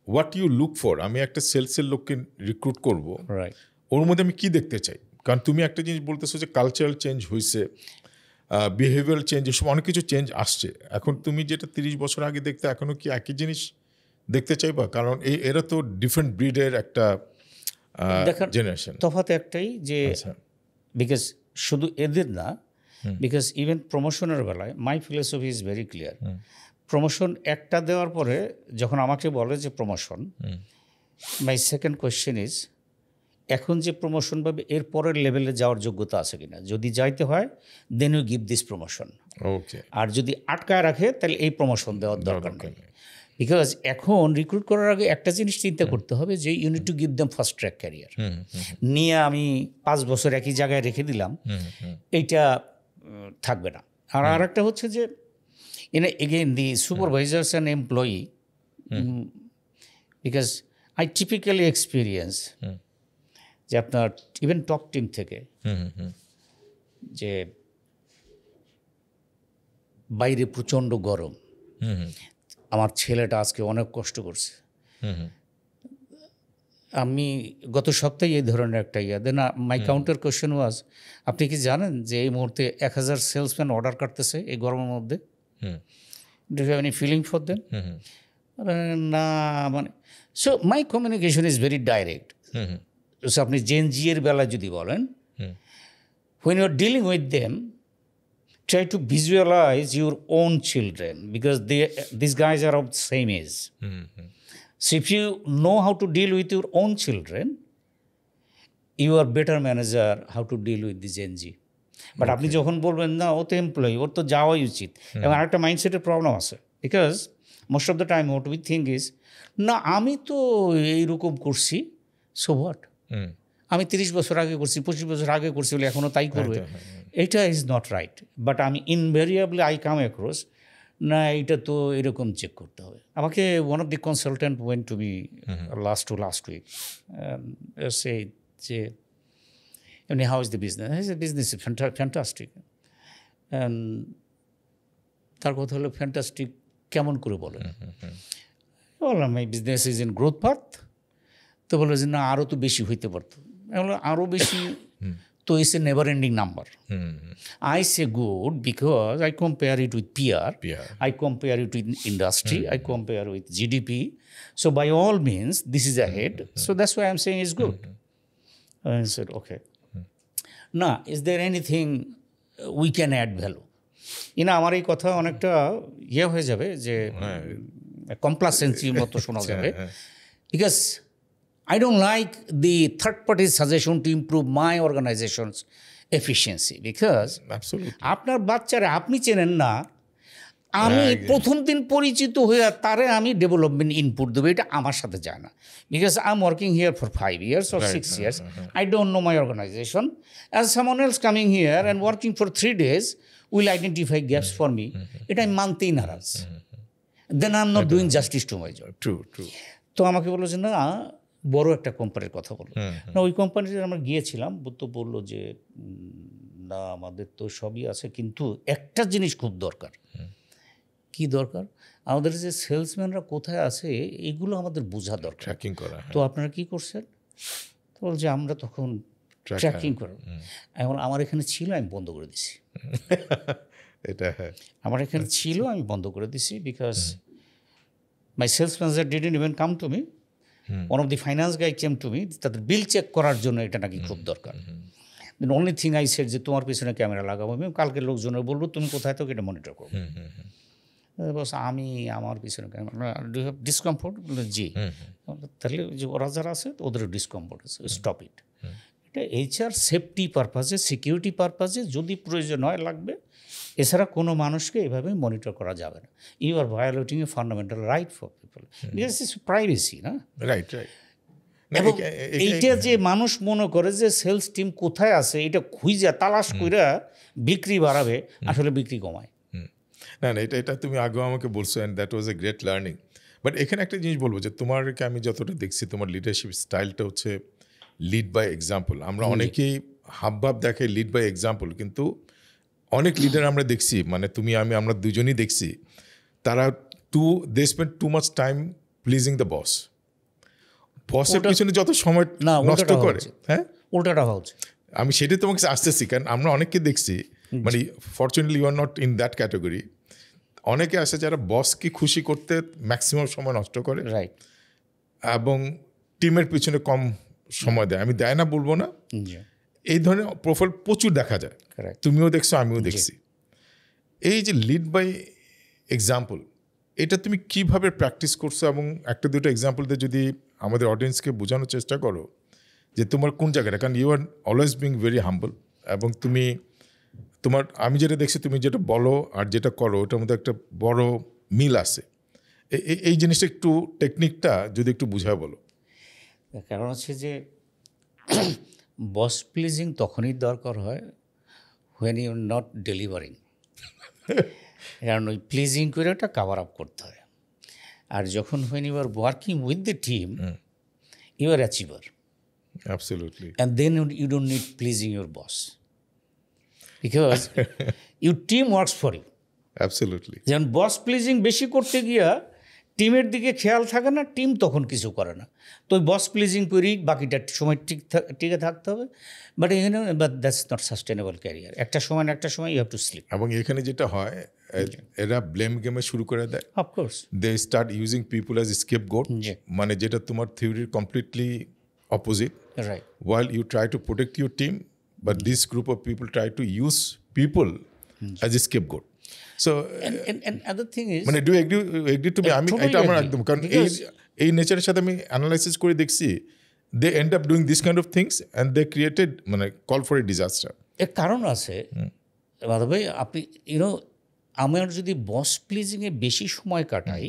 হোয়াট ইউ লুক ফর। আমি একটা সেলসের লোককে রিক্রুট করব, রাইট, ওর মধ্যে আমি কি দেখতে চাই? কারণ তুমি একটা জিনিস বলতেছো যে কালচারাল চেঞ্জ হয়েছে, বিহেভিয়ারাল চেঞ্জ, এসব অনেক কিছু চেঞ্জ আসছে। এখন তুমি যেটা 30 বছর আগে দেখতে, এখনও কি একই জিনিস দেখতে চাইবা? কারণ এরা তো ডিফারেন্ট ব্রিডের একটা জেনারেশন। তফাৎ একটাই যে বিকজ শুধু এদের না, বিকজ ইভেন প্রমোশনের বেলায় my philosophy is very clear. Promotion একটা দেওয়ার পরে যখন আমাকে বলে যে promotion, my second question is, এখন যে প্রমোশন পাবে এর পরের লেভেলে যাওয়ার যোগ্যতা আছে কিনা। যদি যাইতে হয় then you give this promotion. Okay. আর যদি আটকায় রাখে তাহলে এই প্রমোশন দেওয়ার দরকার নেই। বিকজ এখন রিক্রুট করার আগে একটা জিনিস চিন্তা করতে হবে যে you need to give them fast track career. নিয়ে আমি 5 বছর একই জায়গায় রেখে দিলাম, এইটা থাকবে না। আর আরেকটা হচ্ছে যে again the supervisors and employee, because I typically experience যে আপনার ইভেন টপ টিম থেকে যে বাইরে প্রচণ্ড গরম, আমার ছেলেটা আজকে অনেক কষ্ট করছে, আমি গত সপ্তাহে এই ধরনের একটা দেন মাই কাউন্টার কোয়েশ্চেন ওয়াজ, আপনি কি জানেন যে এই মুহূর্তে 1000 সেলসম্যান অর্ডার কাটতেছে এই গরমের মধ্যে? Do you have any feeling for them? না, মানে so my communication is very direct. So আপনি জেন জি এর বেলায় যদি বলেন, when you are dealing with them, try to visualize your own children, because these guys are of the same age. So if you know how to deal with your own children, you are better manager how to deal with the Gen Z. But আপনি যখন বলবেন না ও তো employee, ওর তো যাওয়াই উচিত, এবং আরেকটা মাইন্ডসেটের প্রবলেম আছে, because most of the time what we think is, না আমি তো এইরকম করছি, সো হোয়াট, আমি 30 বছর আগে করছি, 25 বছর আগে করছি বলে এখনও তাই করবে, এটা ইজ নট রাইট। বাট আমি ইনভেরিয়েবলি আই কাম অ্যাক্রস, না এইটা তো এরকম চেক করতে হবে। আমাকে one of the consultant went to me last week, সে যে এমনি how is the business? Business is fantastic, তার কথা হলো ফ্যান্টাস্টিক কেমন করে বলেন? বললাম my business is in growth path. তো বললো যে না আরও তো বেশি হইতে পারতো। আমি বললাম আরও বেশি তো it's a never ending number. I say good because I compare it with peer, I compare it with industry, I compare with GDP. So by all means, this is ahead. So that's why I'm saying it's good. I said, okay. Now, is there anything we can add value? আমার এই কথা অনেকটা ইয়ে হয়ে যাবে যে কমপ্লাসেন্সির মতো শোনা যাবে, because I don't like the third party suggestion to improve my organization's efficiency, because আপনার বাচ্চারা আপনি চেনেন না, আমি প্রথম দিন পরিচিত হয়ে তারে আমি ডেভেলপমেন্ট ইনপুট দেবো, এটা আমার সাথে যায় না। Because I am working here for 5 years or 6 years, I don't know my organization. As someone else coming here and working for 3 days will identify gaps for me, এটা আমি মানতেই নারাজ। Then I'm not doing justice to my job. True. তো আমাকে বললো যে না বড় একটা কোম্পানির কথা বললো। না ওই কোম্পানিতে আমরা গিয়েছিলাম, তো বললো যে না আমাদের তো সবই আছে, কিন্তু একটা জিনিস খুব দরকার। কি দরকার? আমাদের যে সেলসম্যানরা কোথায় আছে এগুলো আমাদের বোঝা দরকার, ট্র্যাকিং করা। তো আপনারা কি করছেন? তো বলছে আমরা তখন ট্র্যাকিং করব। এখন আমার এখানে ছিল, আমি বন্ধ করে দিছি। এটা আমার এখানে ছিল, আমি বন্ধ করে দিছি, because my sales manager didn't even come to me, one of the finance guy came to me, তাদের বিল চেক করার জন্য এটা নাকি খুব দরকার। অনলি থিং আই সেড যে তোমার পিছনে ক্যামেরা লাগাবো, আমি কালকে লোকজনের বলবো তুমি কোথায় থাকো এটা মনিটর করবো। বস আমি আমার পিছনে ক্যামেরা, ডু হ্যাভ ডিসকমফোর্ট? জি। তাহলে যে ওরা যারা আছে ওদেরও ডিসকমফোর্ট আছে, স্টপ ইট। এটা এইচআর সেফটি পারপাসে, সিকিউরিটি পারপাসে যদি প্রয়োজন হয় লাগবে, এছাড়া কোনো মানুষকে এভাবে মনিটর করা যাবে না। You are violating a fundamental right for people, because it's privacy, না? রাইট। এবং এইটা যে মানুষ মনে করে যে সেলস টিম কোথায় আছে এটা খুঁজে তালাশ কইরা বিক্রি বাড়াবে, আসলে বিক্রি কমায়। না এটা তুমি আগেও আমাকে বলছো, and that was a great learning. But এখানে একটা জিনিস বলবো যে তোমারকে আমি যতটা দেখছি তোমার লিডারশিপ স্টাইলটা হচ্ছে লিড বাই এক্সাম্পল। আমরা অনেকেই হাবভাব দেখাই লিড বাই এক্সাম্পল, কিন্তু অনেক লিডার আমরা দেখছি, মানে তুমি আমি আমরা দুজনই দেখছি, তারা they spend too much time pleasing the boss. বসের পিছনে যত সময় নষ্ট করে, হ্যাঁ উল্টাটা হওয়া উচিত। আমি সেটাই তোমাকে আসতেছি, কারণ আমরা অনেককে দেখছি, মানে fortunately you are not in that category. অনেকে আছে যারা বসকে খুশি করতে ম্যাক্সিমাম সময় নষ্ট করে, রাইট, এবং টিমের পিছনে কম সময় দেয়। আমি দেয় না বলবো না, এই ধরনের প্রোফাইল প্রচুর দেখা যায়, তুমিও দেখছো আমিও দেখছি। এই যে লিড বাই এক্সাম্পল, এটা তুমি কিভাবে প্র্যাকটিস করছো, এবং একটা দুটো এক্সাম্পল দিয়ে যদি আমাদের অডিয়েন্সকে বোঝানোর চেষ্টা করো যে তোমার কোন জায়গাটা, কারণ you are always being very humble, এবং তুমি তোমার আমি যেটা দেখছি তুমি যেটা বলো আর যেটা করো ওটার মধ্যে একটা বড় মিল আছে। এই জিনিসটা একটু টেকনিকটা যদি একটু বুঝায় বলো। কারণ হচ্ছে যে বস প্লিজিং তখনই দরকার হয় হোয়েন ইউ নট ডেলিভারিং, কারণ ওই প্লিজিং করে ওটা কাভার আপ করতে হয়। আর যখন when you are working with the team, you are achiever, absolutely, and then you don't need pleasing your boss, because your team works for you. Absolutely. যেমন boss pleasing বেশি করতে গিয়া টিমের দিকে খেয়াল থাকে না, টিম তখন কিছু করে না। তো ওই বস প্লিজিং করেই বাকিটা সময় টিকে থাকতে হবে। বাট এখানে দ্যাটস নট সাস্টেনেবল ক্যারিয়ার। একটা সময় ইউ হ্যাভ টু স্লিপ। এবং এখানে যেটা হয় এরা ব্লেম গেমে শুরু করে দেয়। Of course they start using people as scapegoat, মানে যেটা তোমার থিওরির completely opposite. Right. While you try to protect your team, but this group of people try to use people as a scapegoat. So and other thing is, মানে do you agree to me? আমি এটা আমার একদম, কারণ এই নেচারের সাথে আমি অ্যানালাইসিস করে দেখছি, they end up doing this kind of things and they created মানে call for a disaster. এর কারণ আছে দাদা ভাই। আপনি আমার যদি বস প্লিজিংয়ে বেশি সময় কাটাই,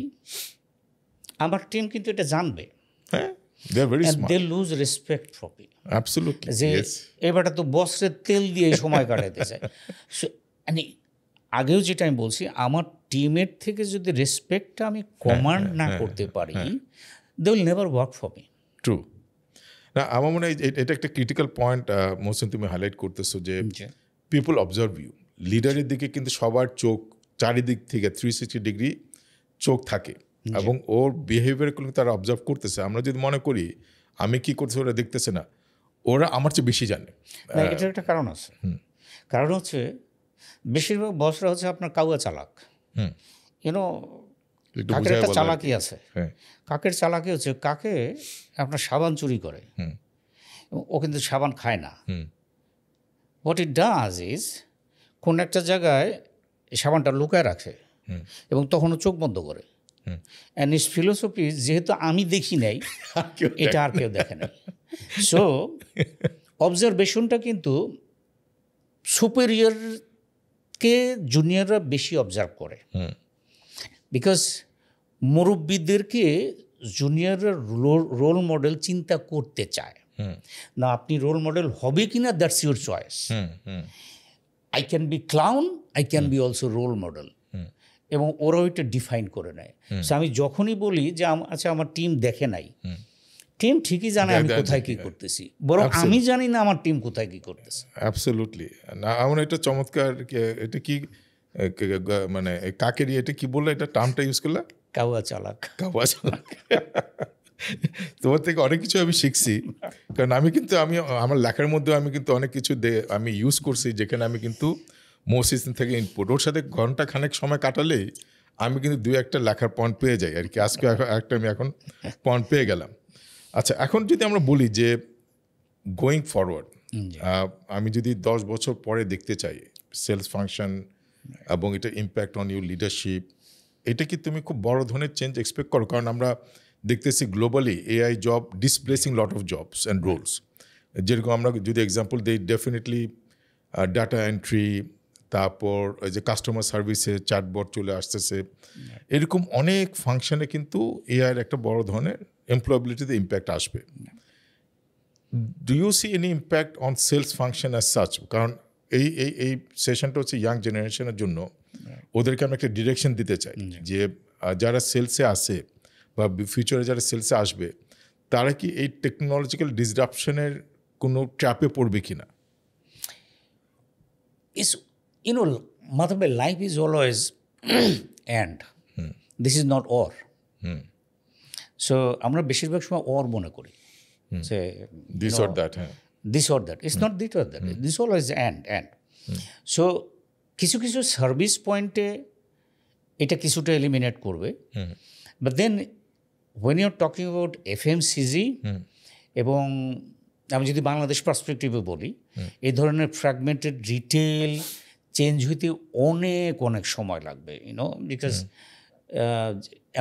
আমার টিম কিন্তু এটা জানবে। হ্যাঁ, they are very smart. They lose respect for me. Absolutely. যে Yes. এবারটা তো বসের তেল দিয়ে সময় কাটাইতে চায়। আগেও যেটা আমি বলছি, আমার টিমের থেকে যদি রেসপেক্টটা আমি কমান্ড না করতে পারি, they will never work for me. True. না, আমার মনে হয় এটা একটা ক্রিটিক্যাল পয়েন্ট মোহসিন তুমি হাইলাইট করতেছো, যে পিপল অবজার্ভ ইউ। লিডারের দিকে কিন্তু সবার চোখ চারিদিক থেকে 360 ডিগ্রি চোখ থাকে এবং ওর বিহেভিয়ারগুলো তারা অবজার্ভ করতেছে। আমরা যদি মনে করি আমি কি করতেছি ওরা দেখতেছে না, ওরা আমার চেয়ে বেশি জানে। না, এটার একটা কারণ আছে। কারণ হচ্ছে বেশিরভাগ বসরা হচ্ছে আপনার কাউয়া চালাক। ইউনো, একটু কাকের বুঝায় একটা বলো আর চালাকি কি। আছে। হ্যাঁ, কাকের চালাকি হচ্ছে কাকে আপনার সাবান চুরি করে, এবং ও কিন্তু সাবান খায় না। হোয়াট ইট ডাজ ইজ কোন একটা জায়গায় এই সাবানটা লুকায় রাখে এবং তখন ও চোখ বন্ধ করে। অ্যান্ড ইস ফিলোসফি, যেহেতু আমি দেখি নাই এটা আর কেউ দেখে নাই, সো অবজারভেশনটা কিন্তু সুপেরিয়রকে জুনিয়ররা বেশি অবজার্ভ করে, বিকজ মুরব্বীদেরকে জুনিয়ররা রোল মডেল চিন্তা করতে চায় না। আপনি রোল মডেল হবে কিনা, that's your choice. I can be clown, I can be also role model, এবং ওরা ওইটা ডিফাইন করে নেয়। সো আমি যখনই বলি যে আচ্ছা আমার টিম দেখে নাই, টিম ঠিকই জানে আমি কোথায় কী করতেছি, বরং আমি জানি না আমার টিম কোথায় কী করতেছে। অ্যাবসলিউটলি। না, আমার এটা চমৎকার। এটা কি মানে কাকেরই, এটা কি বললো, এটা টার্মটা ইউজ করলে? কাউয়া চালাক। কাওয়া চালাক। তোমার থেকে অনেক কিছু আমি শিখছি, কারণ আমি কিন্তু আমার লেখার মধ্যে আমি কিন্তু অনেক কিছু আমি ইউজ করছি, যেখানে আমি কিন্তু মোসিসন থেকে ইনপুট, ওর সাথে ঘন্টা খানেক সময় কাটালেই আমি কিন্তু 2-1টা লেখার পয়েন্ট পেয়ে যাই আর কি। আজকে একটা আমি এখন পয়েন্ট পেয়ে গেলাম। আচ্ছা, এখন যদি আমরা বলি যে গোয়িং ফরওয়ার্ড, আমি যদি 10 বছর পরে দেখতে চাই সেলস ফাংশন এবং এটা ইম্প্যাক্ট অন ইউর লিডারশিপ, এটা কি তুমি খুব বড় ধরনের চেঞ্জ এক্সপেক্ট করো? কারণ আমরা দেখতেছি globally AI job displacing lot of jobs and roles. যেরকম আমরা যদি এক্সাম্পল দিই, ডেফিনেটলি ডাটা এন্ট্রি, তারপর যে কাস্টমার সার্ভিসে চ্যাটবট চলে আসতেছে, এরকম অনেক ফাংশনে কিন্তু এআইয়ের একটা বড় ধরনের এমপ্লয়াবিলিটিতে ইম্প্যাক্ট আসবে। Do you see any impact on sales function as such? কারণ এই সেশনটা হচ্ছে ইয়াং জেনারেশনের জন্য, ওদেরকে আমি একটা ডিরেকশন দিতে চাই যে যারা সেলসে আসে বা ফিউচারে যারা সেলসে আসবে, তারা কি এই টেকনোলজিক্যাল ডিসরাপশনের কোনো ট্র্যাপে পড়বে কিনা? It's, you know, Madhav, life is always and. This is not or. So আমরা বেশিরভাগ সময় or মনে করি যে দিস অর দ্যাট। হ্যাঁ, this or that. It's not this or that. This always and. So কিছু কিছু সার্ভিস পয়েন্টে এটা কিছুটা এলিমিনেট করবে, but then when you're talking about FMCG এবং আমি যদি বাংলাদেশ পার্সপেক্টিভে বলি, এই ধরনের ফ্র্যাগমেন্টেড রিটেল চেঞ্জ হইতে অনেক অনেক সময় লাগবে, ইউনো, বিকজ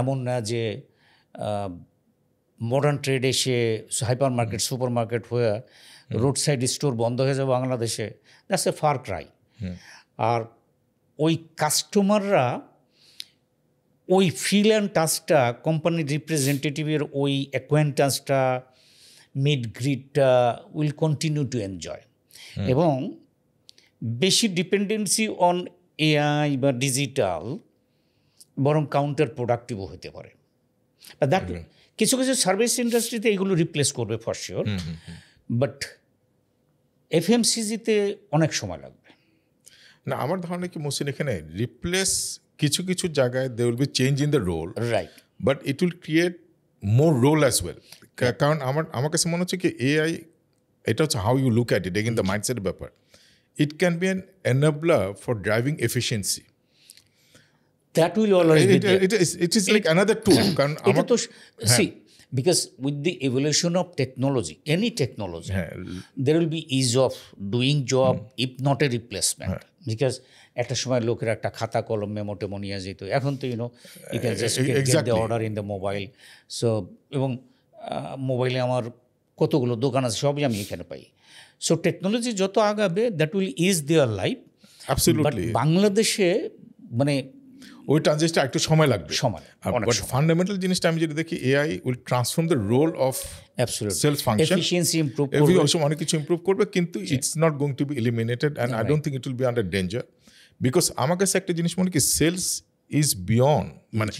এমন না যে মডার্ন ট্রেড এসে হাইপার মার্কেট সুপার মার্কেট হয়ে রোড সাইড স্টোর বন্ধ হয়ে যাবে বাংলাদেশে, দ্যাটস এ ফার ক্রাই। আর ওই কাস্টমাররা ওই ফিল অ্যান্ড টাচটা, কোম্পানির রিপ্রেজেন্টেটিভের ওই অ্যাকোয়েন্টেন্সটা, মিড গ্রিডটা উইল কন্টিনিউ টু এনজয়। এবং বেশি ডিপেন্ডেন্সি অন এআই বা ডিজিটাল বরং কাউন্টার প্রোডাক্টিভও হতে পারে। দ্যাট কিছু কিছু সার্ভিস ইন্ডাস্ট্রিতে এগুলো রিপ্লেস করবে ফর শিওর, বাট এফএমসিজিতে অনেক সময় লাগবে। না, আমার ধারণা কি মোসিন, এখানে রিপ্লেস কিছু কিছু জায়গায় they will be change in the role, right, but it will create more role as well. কারণ আমার কাছে মনে হচ্ছে কি এআই, এটা হচ্ছে how you look at it, again the মাইন্ডসেটের ব্যাপার। It can be an enabler for driving efficiency. That will always be there. It is like another tool. কারণ এটা তো see, because with the evolution of technology, any technology, there will be ease of doing job, if not a replacement. Because একটা সময় লোকের একটা খাতা কলম memo টেমো নিয়ে যেত, এখন তো you know you can just get the order in the mobile. So এবং মোবাইলে আমার কতগুলো দোকান আছে, সবই আমি এখানে পাই। সো টেকনোলজি যত আগাবে that will is their life. Absolutely. বাংলাদেশে মানে ওই ট্রানজিশনটা একটু সময় লাগবে। বাট ফান্ডামেন্টাল জিনিসটা আমি যেটা দেখি, AI will transform the role of sales function, efficiency improve অনেক কিছু ইমপ্রুভ করবে, কিন্তু it's not going to be eliminated, and I don't think it will be under danger. Because আমার কাছে একটা জিনিস মনে কি, সেলস ইজ বিয়ন্ড, মানে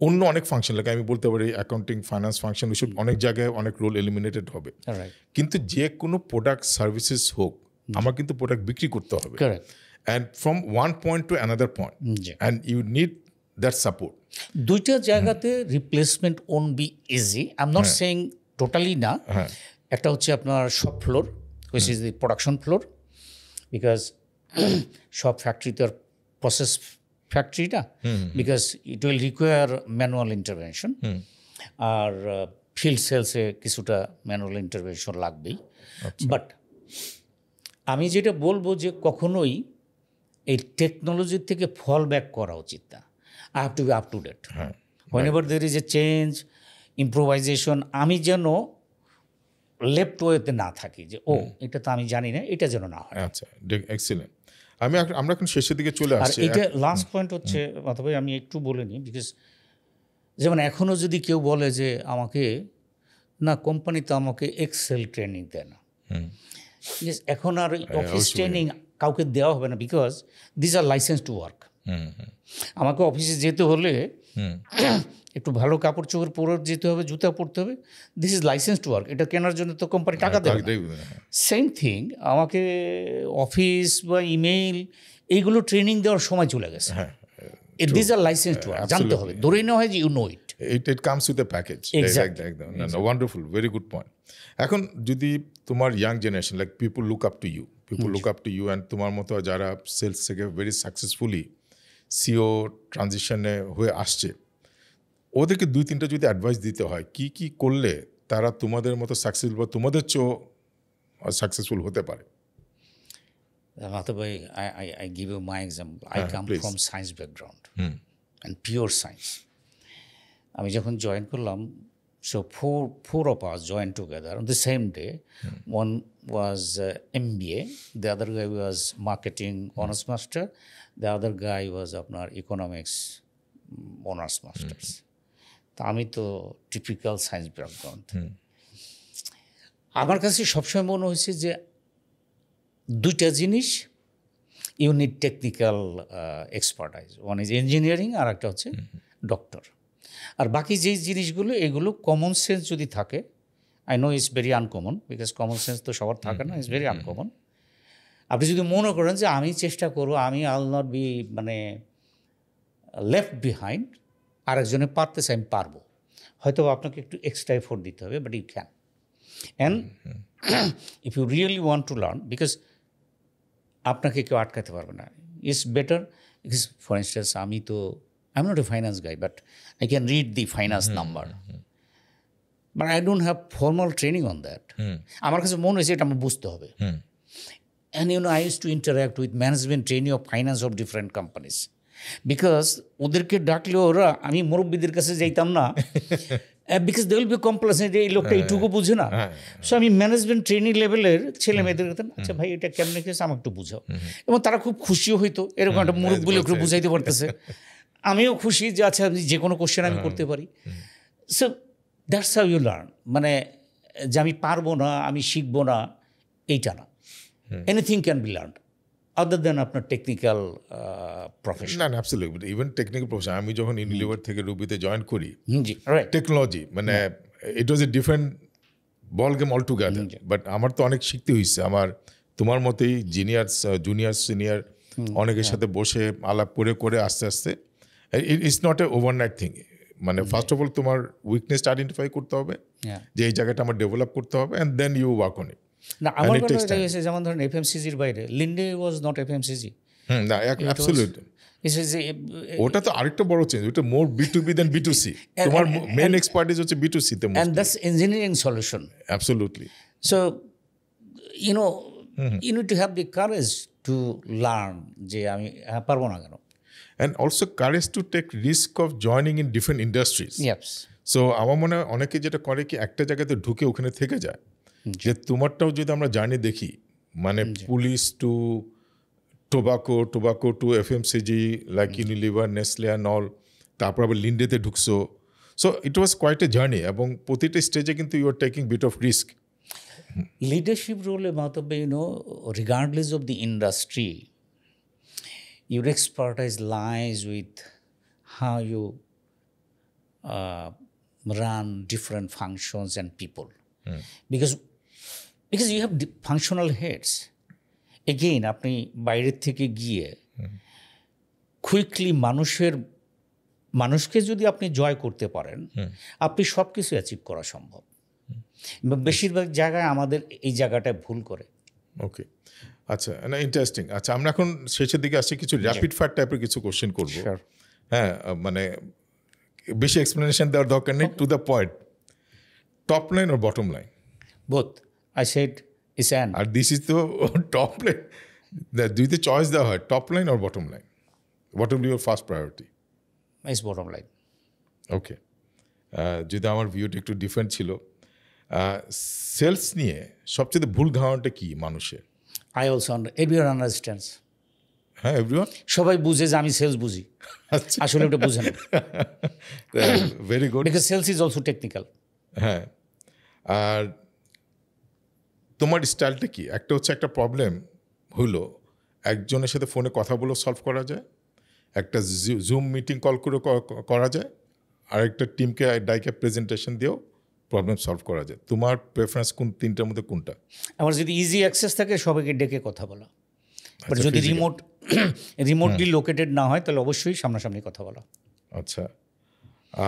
অন্য অনেক ফাংশন লাগে, আমি বলতে পারি অ্যাকাউন্টিং, ফাইন্যান্স ফাংশন, ওইসব অনেক জায়গায় অনেক রোল এলিমিনেটেড হবে। কিন্তু যে কোনো প্রোডাক্ট সার্ভিসেস হোক, আমার কিন্তু প্রোডাক্ট বিক্রি করতে হবে। and from one point to another point, G. and you need that support. দুইটা জায়গাতে replacement won't be easy, I am not saying totally না। একটা হচ্ছে আপনার shop floor, which is the production floor, because সব ফ্যাক্টরিতে আর প্রসেস ফ্যাক্টরি না, because it will require manual intervention, আর ফিল্ড সেলসে কিছুটা ম্যানুয়াল ইন্টারভেনশন লাগবেই। বাট আমি যেটা বলবো যে কখনোই এই টেকনোলজির থেকে ফল ব্যাক করা উচিত না। I have to be up to date. Whenever there is a change, improvisation, আমি যেন লেফট ওয়েতে না থাকি যে এটা তো আমি জানি না, এটা যেন না হয়। আচ্ছা, এক্সিলেন্ট। আমরা এখন শেষের দিকে চলে আর আসছি। এটা লাস্ট পয়েন্ট হচ্ছে, অথবা আমি একটু বলে নিই, বিকজ যেমন এখনও যদি কেউ বলে যে আমাকে না, কোম্পানি তো আমাকে এক্সেল ট্রেনিং দেয় না, এখন আর অফিস ট্রেনিং কাউকে দেওয়া হবে না, because this are licence to work. আমাকে অফিসে যেতে হলে একটু ভালো কাপড় চোপড় পরে যেতে হবে, জুতা পরতে হবে, this is licence to work. এটা কেনার জন্য তো কোম্পানি টাকা দেবে না। সেম থিং, আমাকে অফিস বা ইমেইল এইগুলো ট্রেনিং দেওয়ার সময় চলে গেছে। This are licence to work, জানতে হবে, ধরেই নেওয়া হয় যে you know it. It comes with a package. Exactly. No, wonderful, very good point. এখন যদি তোমার young generation, like people look up to you, and তোমার মতো যারা সেলস থেকে ভেরি সাকসেসফুলি সিও ট্রানজিশনে হয়ে আসছে, ওদেরকে 2-3টা যদি অ্যাডভাইস দিতে হয়, কি কি করলে তারা তোমাদের মতো সাকসেসফুল বা তোমাদের চেয়েও সাকসেসফুল হতে পারে? ভাই, I give you my example. I come from science background and pure science. আমি যখন জয়েন করলাম, so four of us joined together on the same day. One was MBA, the other guy was marketing honors master, the other guy was আপনার economics honors masters. তা আমি তো typical science background. আমার কাছে সবসময় মনে হয়েছে যে দুইটা জিনিস, you need technical expertise, one is engineering আর একটা হচ্ছে ডক্টর। আর বাকি যেই জিনিসগুলো, এগুলো কমন সেন্স যদি থাকে, I know it's very uncommon, because common sense তো সবার থাকে না, ইটস ভেরি আনকমন। আপনি যদি মনে করেন যে আমি চেষ্টা করবো, আমি আল নট বি মানে লেফট বিহাইন্ড, আরেকজনে পারতেছে, আমি পারবো, হয়তো আপনাকে একটু এক্সট্রা এফোর্ট দিতে হবে, but you can. And if you really want to learn, because আপনাকে কেউ আটকাতে পারবে না, it's better. Because for instance, আমি তো I am not a finance guy, but I can read the finance number, but I don't have formal training on that. আমার কাছে মনে হয়েছে এটা আমার বুঝতে হবে। And you know, I use to interact with management training of finance of different companies, because ওদেরকে ডাকলেও ওরা, আমি মুরব্বীদের কাছে যাইতাম না, because they will be complacent, এই লোকটা এইটুকু বুঝে না। সো আমি ম্যানেজমেন্ট ট্রেনিং লেভেলের ছেলে মেয়েদের কথা, আচ্ছা ভাই এটা কেমনে খেয়েছে, আমাকে একটু বুঝাও, এবং তারা খুব খুশিও হইতো, এরকম একটা মুরব্বী লোককে বুঝাইতে পারতেছে। আমিও খুশি যে আচ্ছা যে কোনো কোশ্চেন আমি করতে পারি। So that's how you learn, মানে যে আমি পারবো না, আমি শিখবো না, এইটা না। এনিথিং ক্যান বি লার্ন আদার দেন আপনার টেকনিক্যাল প্রফেশন। না, অ্যাবসলিউটলি, ইভেন টেকনিক্যাল প্রফেশন। আমি যখন ইউনিলিভার থেকে রুবিতে জয়েন করি, জি, রাইট, টেকনোলজি মানে it was a different ball game all together. But আমার তো অনেক শিখতে হয়েছে। আমার তোমার মতোই জুনিয়র সিনিয়র অনেকের সাথে বসে আলাপ করে আস্তে আস্তে, it's not a overnight thing. মানে ফার্স্ট অফ অল তোমার উইকনেসটা আইডেন্টিফাই করতে হবে, যে এই জায়গাটা আমার ডেভেলপ করতে হবে, and then you work on it. না, আমার কথা হয়েছে, যেমন ধরেন এফএমসিজির বাইরে, লিন্ডে ওয়াজ নট এফএমসিজি। না, অ্যাবসলিউটলি, ওটা তো আরেকটা বড় চেঞ্জ, ওটা মোর B2B দেন B2C। তোমার মেইন এক্সপার্টিজ হচ্ছে B2C তে, and that's engineering solution. Absolutely. So you know, you need to have the courage to learn, যে আমি পারবো না কেন। And also courage to take risk of joining in different industries. Yes. So আমার মনে হয় অনেকে যেটা করে কি, একটা জায়গাতে ঢুকে ওখানে থেকে যায়। যে তোমারটাও যদি আমরা জানি দেখি, মানে police to tobacco to FMCG like Unilever, Nestle and all, তারপর আবার লিন্ডেতে ঢুকছো। So it was quite a journey, এবং প্রতিটা স্টেজে কিন্তু you are taking bit of risk. Leadership রোলে মাতবে, you know, regardless of the industry, your expertise lies with how you run different functions and people. Because you have functional heads. Again আপনি বাইরের থেকে গিয়ে কুইকলি মানুষকে যদি আপনি জয় করতে পারেন, আপনি সব কিছু অ্যাচিভ করা সম্ভব। বেশিরভাগ জায়গায় আমাদের এই জায়গাটায় ভুল করে। ওকে, আচ্ছা, না ইন্টারেস্টিং। আচ্ছা, আমরা এখন শেষের দিকে আসছি, কিছু র্যাপিড ফায়ার টাইপের কিছু কোশ্চেন করবো। Sure. হ্যাঁ, মানে বেশি এক্সপ্লেনেশন দেওয়ার দরকার নেই, to the point. Top line আর bottom line? Both. I said is an. আর দিস ইজ তো টপ লাইন, দুইতে চয়েস দেওয়া হয়, টপ লাইন আর bottom line, what will be your first priority? Is bottom line. Okay, যদি আমার ভিউটা একটু ডিফারেন্ট ছিল। সেলস নিয়ে সবচেয়ে ভুল ধারণাটা কি মানুষের? I also everyone understands. হ্যাঁ, এভরিওয়ান সবাই বুঝে যে আমি সেলস বুঝি, আচ্ছা, আসলে ওটা বুঝে না। Very good. Because sales is also technical. হ্যাঁ, আর তোমার স্টাইলটা কি? একটা হচ্ছে একটা প্রবলেম হলো একজনের সাথে ফোনে কথা বলেও সলভ করা যায়, একটা জুম মিটিং কল করে করা যায়, আর একটা টিমকে ডাইকে প্রেজেন্টেশন দিয়েও প্রবলেম সলভ করা যায়। তোমার প্রেফারেন্স কোন তিনটার মধ্যে কোনটা? আমার যদি ইজি অ্যাক্সেস থাকে সবাইকে ডেকে কথা বলা, বাট আচ্ছা, যদি physical. রিমোটলি লোকেটেড না হয় তাহলে অবশ্যই সামনাসামনি কথা বলা। আচ্ছা,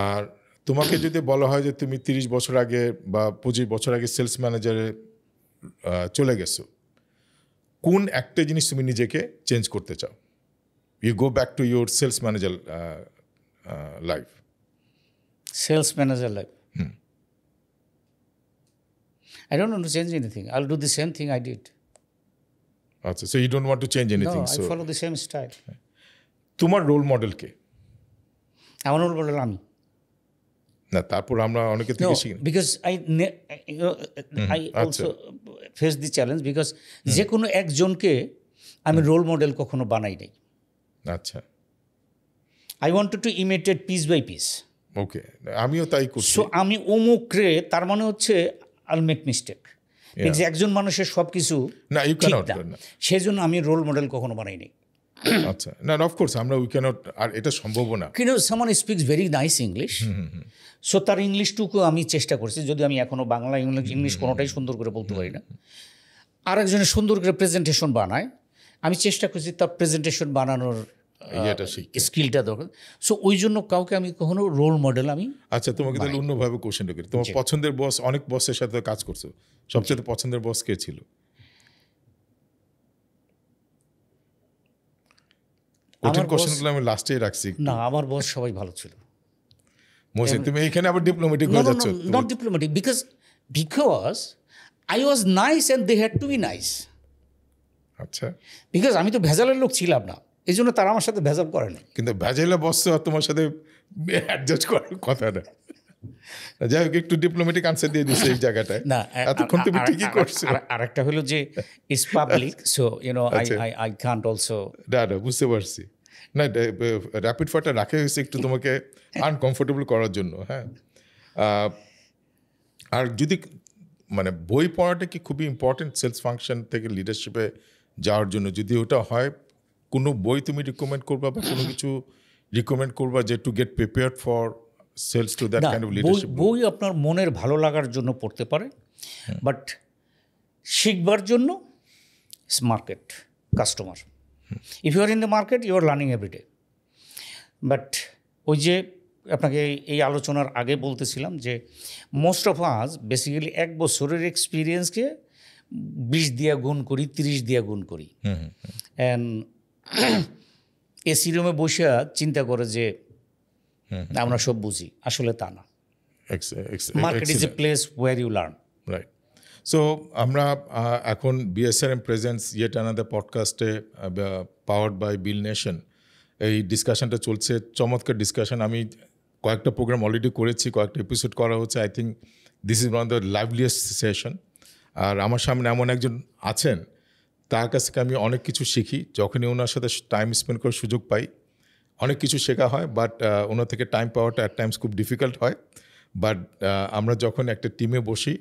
আর তোমাকে যদি বলা হয় যে তুমি 30 বছর আগে বা 25 বছর আগে সেলস ম্যানেজারে চলে গেছো, কোন একটা জিনিস তুমি নিজেকে চেঞ্জ করতে চাও? You go back to your sales manager life. Sales manager life, I don't want to change anything. I'll do the same thing I did. আচ্ছা, so you don't want to change No, anything. I so follow the same style. তোমার role model কে? আমার role model আমি। না, তারপর আমরা অনেকে No, থেকে শিখি। because I also face the challenge because যে কোনো একজনকে আমি রোল মডেল কখনো বানাই নাই। আচ্ছা, I wanted to imitate piece by piece. ওকে, আমিও তাই করছি। সো আমি অমুকরে, তার মানে হচ্ছে I'll make mistake. Because একজন মানুষের সব কিছু না, ইউ ঠিক ক্যানট। না, সেই জন্য আমি রোল মডেল কখনো বানাই নাই। আচ্ছা, না, অফকোর্স আমরা উই ক্যানট, আর এটা সম্ভব না। কিন্তু someone speaks very nice English, so তার ইংলিশটুকু আমি চেষ্টা করছি, যদি আমি এখনও বাংলা ইংলিশ কোনোটাই সুন্দর করে বলতে পারি না। আরেকজনে সুন্দর করে প্রেজেন্টেশন বানায়, আমি চেষ্টা করছি তার প্রেজেন্টেশন বানানোর এটা শিখতে। স্কিলটা দরকার। সো ওই জন্য কাউকে আমি কখনো রোল মডেল আমি। আচ্ছা, তোমাকে তাহলে অন্যভাবে কোশ্চেনটা করি। তোমার পছন্দের বস, অনেক বসের সাথে কাজ করছো, সবচেয়ে পছন্দের বস কে ছিল? কঠিন কোশ্চেনগুলো আমি লাস্টে রাখছি। না, আমার বস সবাই ভালো ছিল। মোসে, তুমি এইখানে আবার ডিপ্লোম্যাটিক হয়ে যাচ্ছ। Not diplomatic, because I was nice and they had to be nice. আচ্ছা, বিকজ আমি তো ভেজালের লোক ছিলাম না, এই জন্য তারা আমার সাথে ভেজাল করে না। কিন্তু ভেজাইলে বস আর তোমার সাথে অ্যাডজাস্ট করার কথা না। যাই হোক, একটু ডিপ্লোম্যাটিক আনসার দিয়ে দিচ্ছে এই জায়গাটায়। না, এতক্ষণ তুমি ঠিকই করছো। আর একটা হলো যে it's public, so I can't also. না, বুঝতে পারছি। না, র্যাপিড ফায়ারটা রাখা হয়েছে একটু তোমাকে আনকমফোর্টেবল করার জন্য। হ্যাঁ, আর যদি মানে বই পড়াটা কি খুবই ইম্পর্টেন্ট সেলস ফাংশন থেকে লিডারশিপে যাওয়ার জন্য? যদি ওটা হয়, কোনো বই তুমি রিকমেন্ড করবা বা কোনো কিছু রিকমেন্ড করবা যে to get prepared for sales to that kind of leadership? বই আপনার মনের ভালো লাগার জন্য পড়তে পারে, বাট শিখবার জন্য market, customer. If you are in the market, you are learning everyday. But ওই যে আপনাকে এই আলোচনার আগে বলতেছিলাম যে মোস্ট অফ আস বেসিক্যালি 1 বছরের এক্সপিরিয়েন্সকে 20 দিয়া গুণ করি, 30 দিয়া গুণ করি, অ্যান্ড এসি রুমে বসে চিন্তা করে যে আমরা সব বুঝি। আসলে তা না। Market is a place where you learn. Right. So আমরা এখন বিএসআরএম প্রেজেন্টস ইয়েট অ্যানাদার পডকাস্টে পাওয়ার্ড বাই বিল নেশন এই ডিসকাশনটা চলছে। চমৎকার ডিসকাশন। আমি কয়েকটা প্রোগ্রাম অলরেডি করেছি, কয়েকটা এপিসোড করা হচ্ছে। I think this is one of the liveliest session. আর আমার সামনে এমন একজন আছেন, তার কাছ থেকে আমি অনেক কিছু শিখি। যখনই ওনার সাথে টাইম স্পেন্ড করার সুযোগ পাই, অনেক কিছু শেখা হয়। বাট ওনার থেকে টাইম পাওয়াটা অ্যাট টাইমস খুব ডিফিকাল্ট হয়। বাট আমরা যখন একটা টিমে বসি,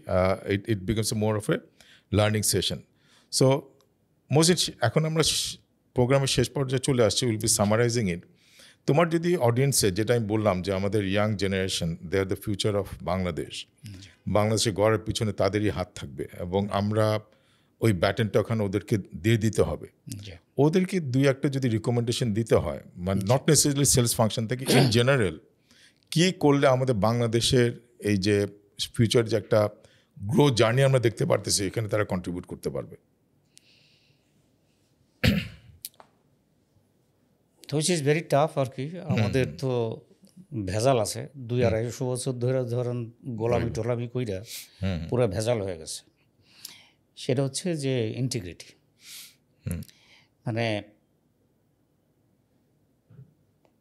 it becomes more of a learning session. So Mojid, এখন আমরা প্রোগ্রামের শেষ পর্যায়ে চলে আসছি। Will be summarizing it. তোমার যদি অডিয়েন্সে, যেটা আমি বললাম যে আমাদের young generation, they are the future of Bangladesh, বাংলাদেশে গড়ের পিছনে তাদেরই হাত থাকবে, এবং আমরা ওই ব্যাটনটা ওখানে ওদেরকে দিয়ে দিতে হবে। জি ওদেরকে দুই একটা যদি রিকমেন্ডেশন দিতে হয়, মানে নট নেসেসারিলি সেলস ফাংশন থেকে, ইন জেনারেল কী করলে আমাদের বাংলাদেশের এই যে ফিউচার যে একটা গ্রো জার্নি আমরা দেখতে পারতেছি, এখানে তারা কন্ট্রিবিউট করতে পারবে। তো উইচ ইজ ভেরি টাফ আর কি। আমাদের তো ভেজাল আছে, 200-250 বছর ধরে ধরেন গোলামি টোলামি কইরা পুরো ভেজাল হয়ে গেছে। সেটা হচ্ছে যে ইন্টিগ্রিটি, মানে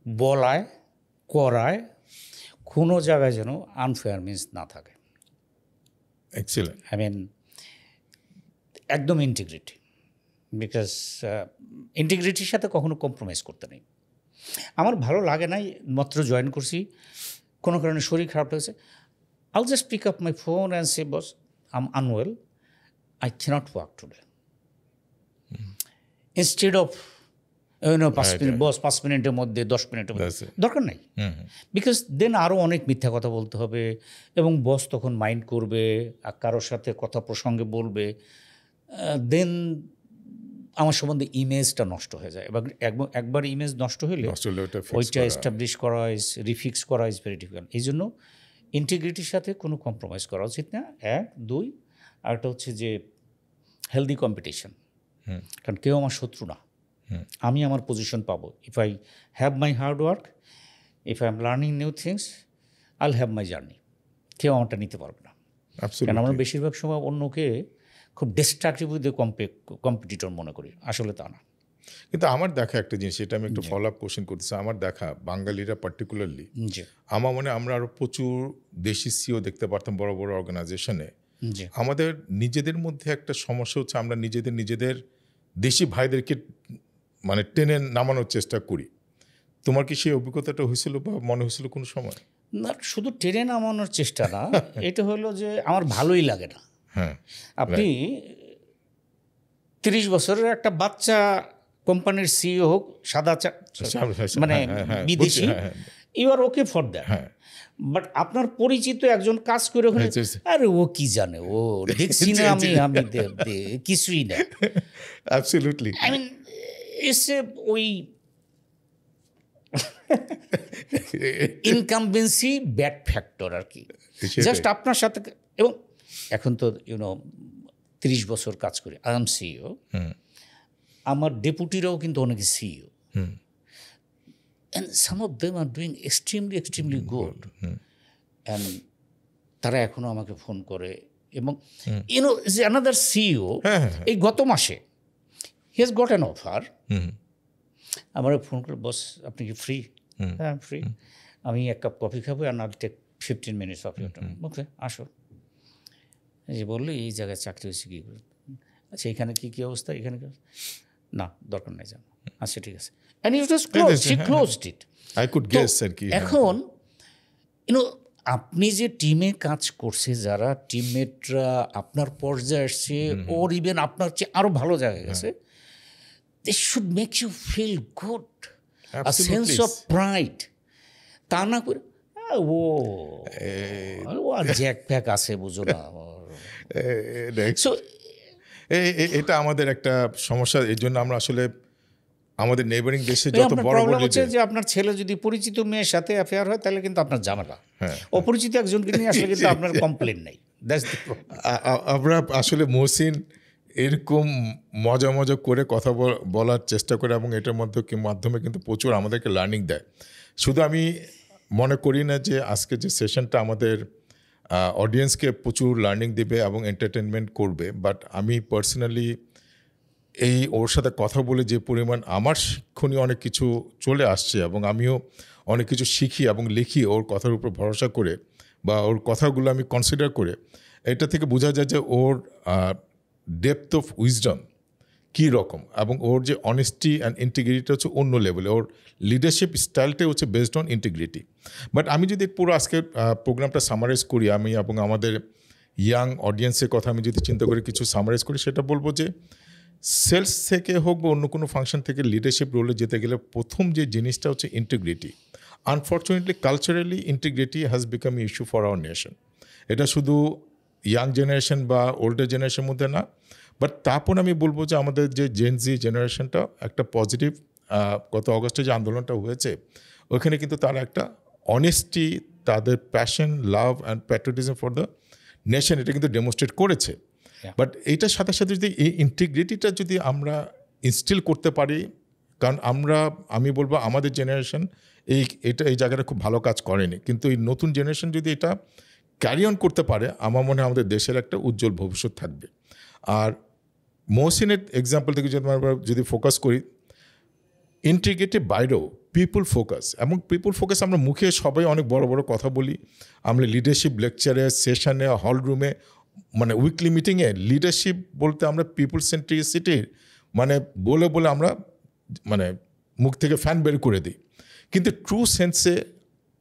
বলায় করায় কোনো জায়গায় যেন আনফেয়ার মিন্স না থাকে। এক্সিলেন্ট। আই মিন একদম ইন্টিগ্রিটি, বিকজ ইন্টিগ্রিটির সাথে কখনো কম্প্রোমাইজ করতে নেই। আমার ভালো লাগে নাই, মাত্র জয়েন করছি, কোনো কারণে শরীর খারাপ লাগছে, I'll just pick up my phone and say boss I am unwell, I can't work today, instead of 5 minute boss 5 মিনিটের মধ্যে 10 মিনিটের মধ্যে, দরকার নাই। বিকজ দেন আরও অনেক মিথ্যা কথা বলতে হবে, এবং বস তখন মাইন্ড করবে, আর কারোর সাথে কথা প্রসঙ্গে বলবে, দেন আমার সম্বন্ধে ইমেজটা নষ্ট হয়ে যায়। এবার একবার ইমেজ নষ্ট হলে ওইটা এস্টাবলিশ করা ইজ রিফিক্স করা ইজ ভেরি ডিফিকাল্ট। এই জন্য ইন্টিগ্রিটির সাথে কোনো কম্প্রোমাইজ করা উচিত না, 1, 2। আরেকটা হচ্ছে যে হেলদি কম্পিটিশন, কারণ কেউ আমার শত্রু না, আমি আমার পজিশন পাবো। If I have my hard work, if I am learning new things, আইল হ্যাভ মাই জার্নি, কেউ আমারটা নিতে পারবে না। কারণ আমরা বেশিরভাগ সময় অন্যকে খুব ডিস্ট্রাকটিভ কম্পিটিটর মনে করি, আসলে তা না। কিন্তু আমার দেখা একটা জিনিস, এটা আমি একটু ফলো আপ কোশ্চেন করতেছি, আমার দেখা বাঙালিরা পার্টিকুলারলি, আমার মনে আমরা আরও প্রচুর দেশি সিও দেখতে পারতাম বড় বড় অর্গানাইজেশনে। আমাদের নিজেদের মধ্যে একটা সমস্যা হচ্ছে, আমরা নিজেদের দেশি ভাইদেরকে মানে টেনে নামানোর চেষ্টা করি। তোমার কি সেই অভিজ্ঞতাটা হয়েছিল বা মনে হয়েছিল কোনো সময়? না, শুধু টেনে নামানোর চেষ্টা না, এটা হলো যে আমার ভালোই লাগে না। হ্যাঁ, আপনি 30 বছরের একটা বাচ্চা কোম্পানির সিইও হোক, সাদা মানে বিদেশি, you are okay for that. But আপনার পরিচিত একজন কাজ করে হলে, আরে ও কি জানে, ও দেখছি না আমি কিছুই না। অ্যাবসলিউটলি। আই মিন এসে ওই ইনকামবেন্সি ব্যাড ফ্যাক্টর আর কি, জাস্ট আপনার সাথে। এবং এখন তো 30 বছর কাজ করি, আই এম সিইও, আমার ডেপুটিরাও কিন্তু অনেকে CEO, and some of them are doing extremely good, and তারা এখনো আমাকে ফোন করে। এবং যে another CEO এই গত মাসে he has got an offer, আমার ফোন করে, বস আপনি কি ফ্রি? হ্যাঁ ফ্রি, আমি 1 কাপ কফি খাবো, and I'll take 15 minutes of your time. ওকে আসো। যে বললো এই জায়গায় চাকরি হয়েছে কী করে, আচ্ছা এখানে কী অবস্থা, এখানে না দরকার নাই জানো, আচ্ছা ঠিক আছে। And it was closed, she closed it. I could guess আর কি। এখন আপনি যে টিমে কাজ করছে, যারা টিমমেটরা আপনার পর্যায়ে আসছে, ওর ইভেন আপনার চেয়ে আরও ভালো জায়গায় গেছে, they should make you feel good, a sense of pride. তা না করে ও আর জ্যাক প্যাক আছে বুঝো না। এটা আমাদের একটা সমস্যা। এই জন্য আমরা আসলে আমাদের নেইবারিং দেশে যত বড় বড় হচ্ছে যে আপনার ছেলে যদি পরিচিত মেয়ের সাথে অ্যাফেয়ার হয়, তাহলে কিন্তু আপনার ঝামেলা। অপরিচিত একজনকে নিয়ে আসলে কিন্তু আপনার কমপ্লেন নেই। আমরা আসলে মহসিন এরকম মজা করে কথা বলার চেষ্টা করে, এবং এটার মাধ্যমে কিন্তু প্রচুর আমাদেরকে লার্নিং দেয়। শুধু আমি মনে করি না যে আজকে যে সেশনটা আমাদের অডিয়েন্সকে প্রচুর লার্নিং দেবে এবং এন্টারটেনমেন্ট করবে, বাট আমি পার্সোনালি ওর সাথে কথা বলে যে পরিমাণ আমার শিক্ষণীয় অনেক কিছু চলে আসছে, এবং আমিও অনেক কিছু শিখি এবং লিখি ওর কথার উপর ভরসা করে, বা ওর কথাগুলো আমি কনসিডার করে, এটা থেকে বোঝা যায় যে ওর ডেপথ অফ উইজডম কী রকম, এবং ওর যে অনেস্টি অ্যান্ড ইন্টিগ্রিটিটা হচ্ছে অন্য লেভেলে। ওর লিডারশিপ স্টাইলটাই হচ্ছে বেসড অন ইন্টিগ্রিটি। বাট আমি যদি পুরো আজকের প্রোগ্রামটা সামারাইজ করি, আমি এবং আমাদের ইয়াং অডিয়েন্সের কথা আমি যদি চিন্তা করে কিছু সামারাইজ করি, সেটা বলবো যে সেলস থেকে হোক বা অন্য কোনো ফাংশন থেকে লিডারশিপ রোলে যেতে গেলে প্রথম যে জিনিসটা হচ্ছে integrity. Unfortunately culturally integrity has become issue for our nation. এটা শুধু ইয়াং জেনারেশন বা ওল্ডার জেনারেশনের মধ্যে না, বাট তারপর আমি বলবো যে আমাদের যে জেনজি জেনারেশনটা একটা পজিটিভ, গত অগস্টে যে আন্দোলনটা হয়েছে ওখানে কিন্তু তারা একটা অনেস্টি, তাদের passion, love and patriotism for the nation এটা কিন্তু ডেমনস্ট্রেট করেছে। বাট এইটার সাথে সাথে যদি এই ইন্টিগ্রিটিটা যদি আমরা ইনস্টিল করতে পারি, কারণ আমি বলবো আমাদের জেনারেশন এই জায়গাটা খুব ভালো কাজ করেনি, কিন্তু এই নতুন জেনারেশন যদি এটা ক্যারি অন করতে পারে আমার মনে হয় আমাদের দেশের একটা উজ্জ্বল ভবিষ্যৎ থাকবে। আর মহসিনের এক্সাম্পল থেকে যদি ফোকাস করি, ইন্টিগ্রেটিভ বাইরেও পিপুল ফোকাস, এবং পিপুল ফোকাস আমরা মুখে সবাই অনেক বড় বড় কথা বলি, আমরা লিডারশিপ লেকচারে, সেশনে, হল রুমে, মানে উইকলি মিটিংয়ে লিডারশিপ বলতে আমরা পিপুল সেন্ট্রিসিটির বলে আমরা মুখ থেকে ফ্যান বের করে দিই, কিন্তু ট্রু সেন্সে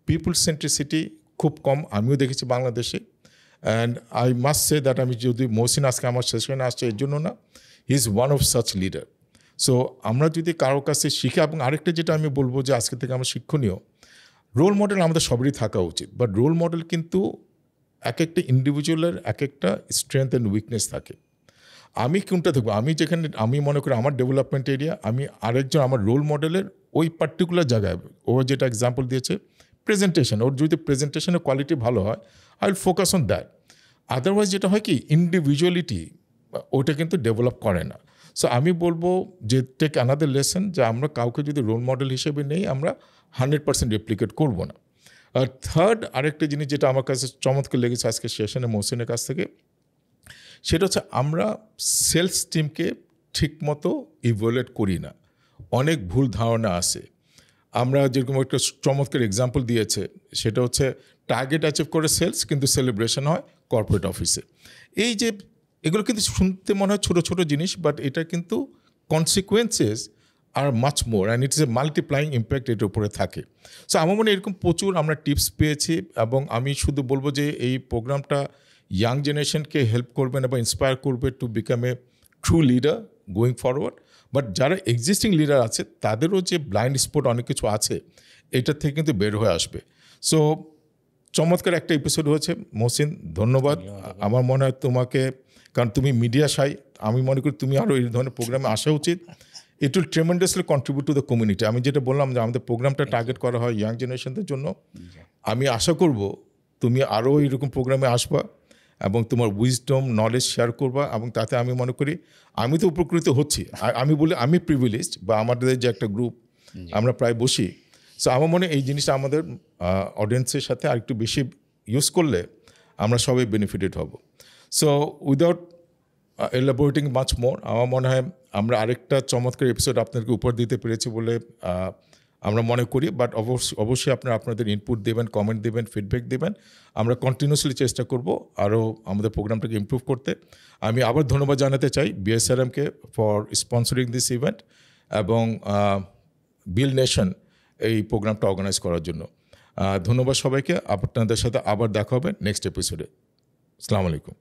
পিপুল সেন্ট্রিসিটি খুব কম আমিও দেখেছি বাংলাদেশে। And I must say that আমি যদি মহসিন আজকে আমার সেশনে আসছে এর জন্য না, he is one of such leader. So আমরা যদি কারোর কাছে শিখে, এবং আরেকটা যেটা আমি বলবো যে আজকে থেকে আমার শিক্ষণীয়, রোল মডেল আমাদের সবারই থাকা উচিত, বাট রোল মডেল কিন্তু এক একটা ইন্ডিভিজুয়ালের এক একটা স্ট্রেংথ অ্যান্ড উইকনেস থাকে। আমি কোনটা থাকবো, আমি মনে করি আমার ডেভেলপমেন্ট এরিয়া, আমি আরেকজন আমার রোল মডেলের ওই পার্টিকুলার জায়গায়, ও যেটা এক্সাম্পল দিয়েছে প্রেজেন্টেশন, ওর যদি প্রেজেন্টেশনের কোয়ালিটি ভালো হয় I will focus on that. Otherwise যেটা হয় কি, ইন্ডিভিজুয়ালিটি ওটা কিন্তু ডেভেলপ করে না। সো আমি বলবো যে টেক অ্যানাদার লেসন, যে আমরা কাউকে যদি রোল মডেল হিসেবে নেই আমরা 100% রেপ্লিকেট করবো না। আর থার্ড আরেকটা জিনিস যেটা আমার কাছে চমৎকার লেগেছে আজকে সেশনে মহসিনের কাছ থেকে, সেটা হচ্ছে আমরা সেলস টিমকে ঠিকমতো ইভ্যালুয়েট করি না, অনেক ভুল ধারণা আসে। আমরা যেরকম একটা চমৎকার এক্সাম্পল দিয়েছে, সেটা হচ্ছে টার্গেট অ্যাচিভ করে সেলস, কিন্তু সেলিব্রেশন হয় কর্পোরেট অফিসে। এই যে এগুলো কিন্তু শুনতে মনে হয় ছোটো ছোটো জিনিস, বাট এটা কিন্তু consequences R much more, and it's a multiplying impact এটার উপরে থাকে। সো আমার মনে এরকম প্রচুর আমরা টিপস পেয়েছি, এবং আমি শুধু বলবো যে এই প্রোগ্রামটা ইয়াং জেনারেশনকে হেল্প করবে না বা ইন্সপায়ার করবে to become a true leader going forward. But যারা এক্সিস্টিং লিডার আছে তাদেরও যে ব্লাইন্ড স্পট অনেক কিছু আছে, এটার থেকে কিন্তু বের হয়ে আসবে। সো চমৎকার একটা এপিসোড হয়েছে মহসিন, ধন্যবাদ। আমার মনে হয় তোমাকে, কারণ তুমি মিডিয়া শাই, আমি মনে করি তুমি আরও এই ধরনের প্রোগ্রামে আসা উচিত। It will tremendously contribute to the community. আমি যেটা বললাম যে আমাদের প্রোগ্রামটা টার্গেট করা হয় ইয়াং জেনারেশনদের জন্য, আমি আশা করব তুমি আরও এরকম প্রোগ্রামে আসবা এবং তোমার উইজডম নলেজ শেয়ার করবা, এবং তাতে আমি মনে করি আমি তো উপকৃত হচ্ছি। আমি বলি আমি প্রিভিলেজড, বা আমাদের যে একটা গ্রুপ আমরা প্রায় বসি। সো আমার মনে এই জিনিসটা আমাদের অডিয়েন্সের সাথে আরেকটু বেশি ইউজ করলে আমরা সবাই বেনিফিটেড হব। সো উইদাউট এলাবোরেটিং মাচ মোর, আমার মনে হয় আমরা আরেকটা চমৎকার এপিসোড আপনাদেরকে উপহার দিতে পেরেছি বলে আমরা মনে করি। বাট অবশ্যই আপনাদের ইনপুট দেবেন, কমেন্ট দেবেন, ফিডব্যাক দেবেন। আমরা কন্টিনিউসলি চেষ্টা করব আরও আমাদের প্রোগ্রামটাকে ইমপ্রুভ করতে। আমি আবার ধন্যবাদ জানাতে চাই বিএসআরএমকে ফর স্পন্সরিং দিস ইভেন্ট, এবং বিল নেশন এই প্রোগ্রামটা অর্গানাইজ করার জন্য। ধন্যবাদ সবাইকে। আপনাদের সাথে আবার দেখা হবে নেক্সট এপিসোডে। আসসালামু আলাইকুম।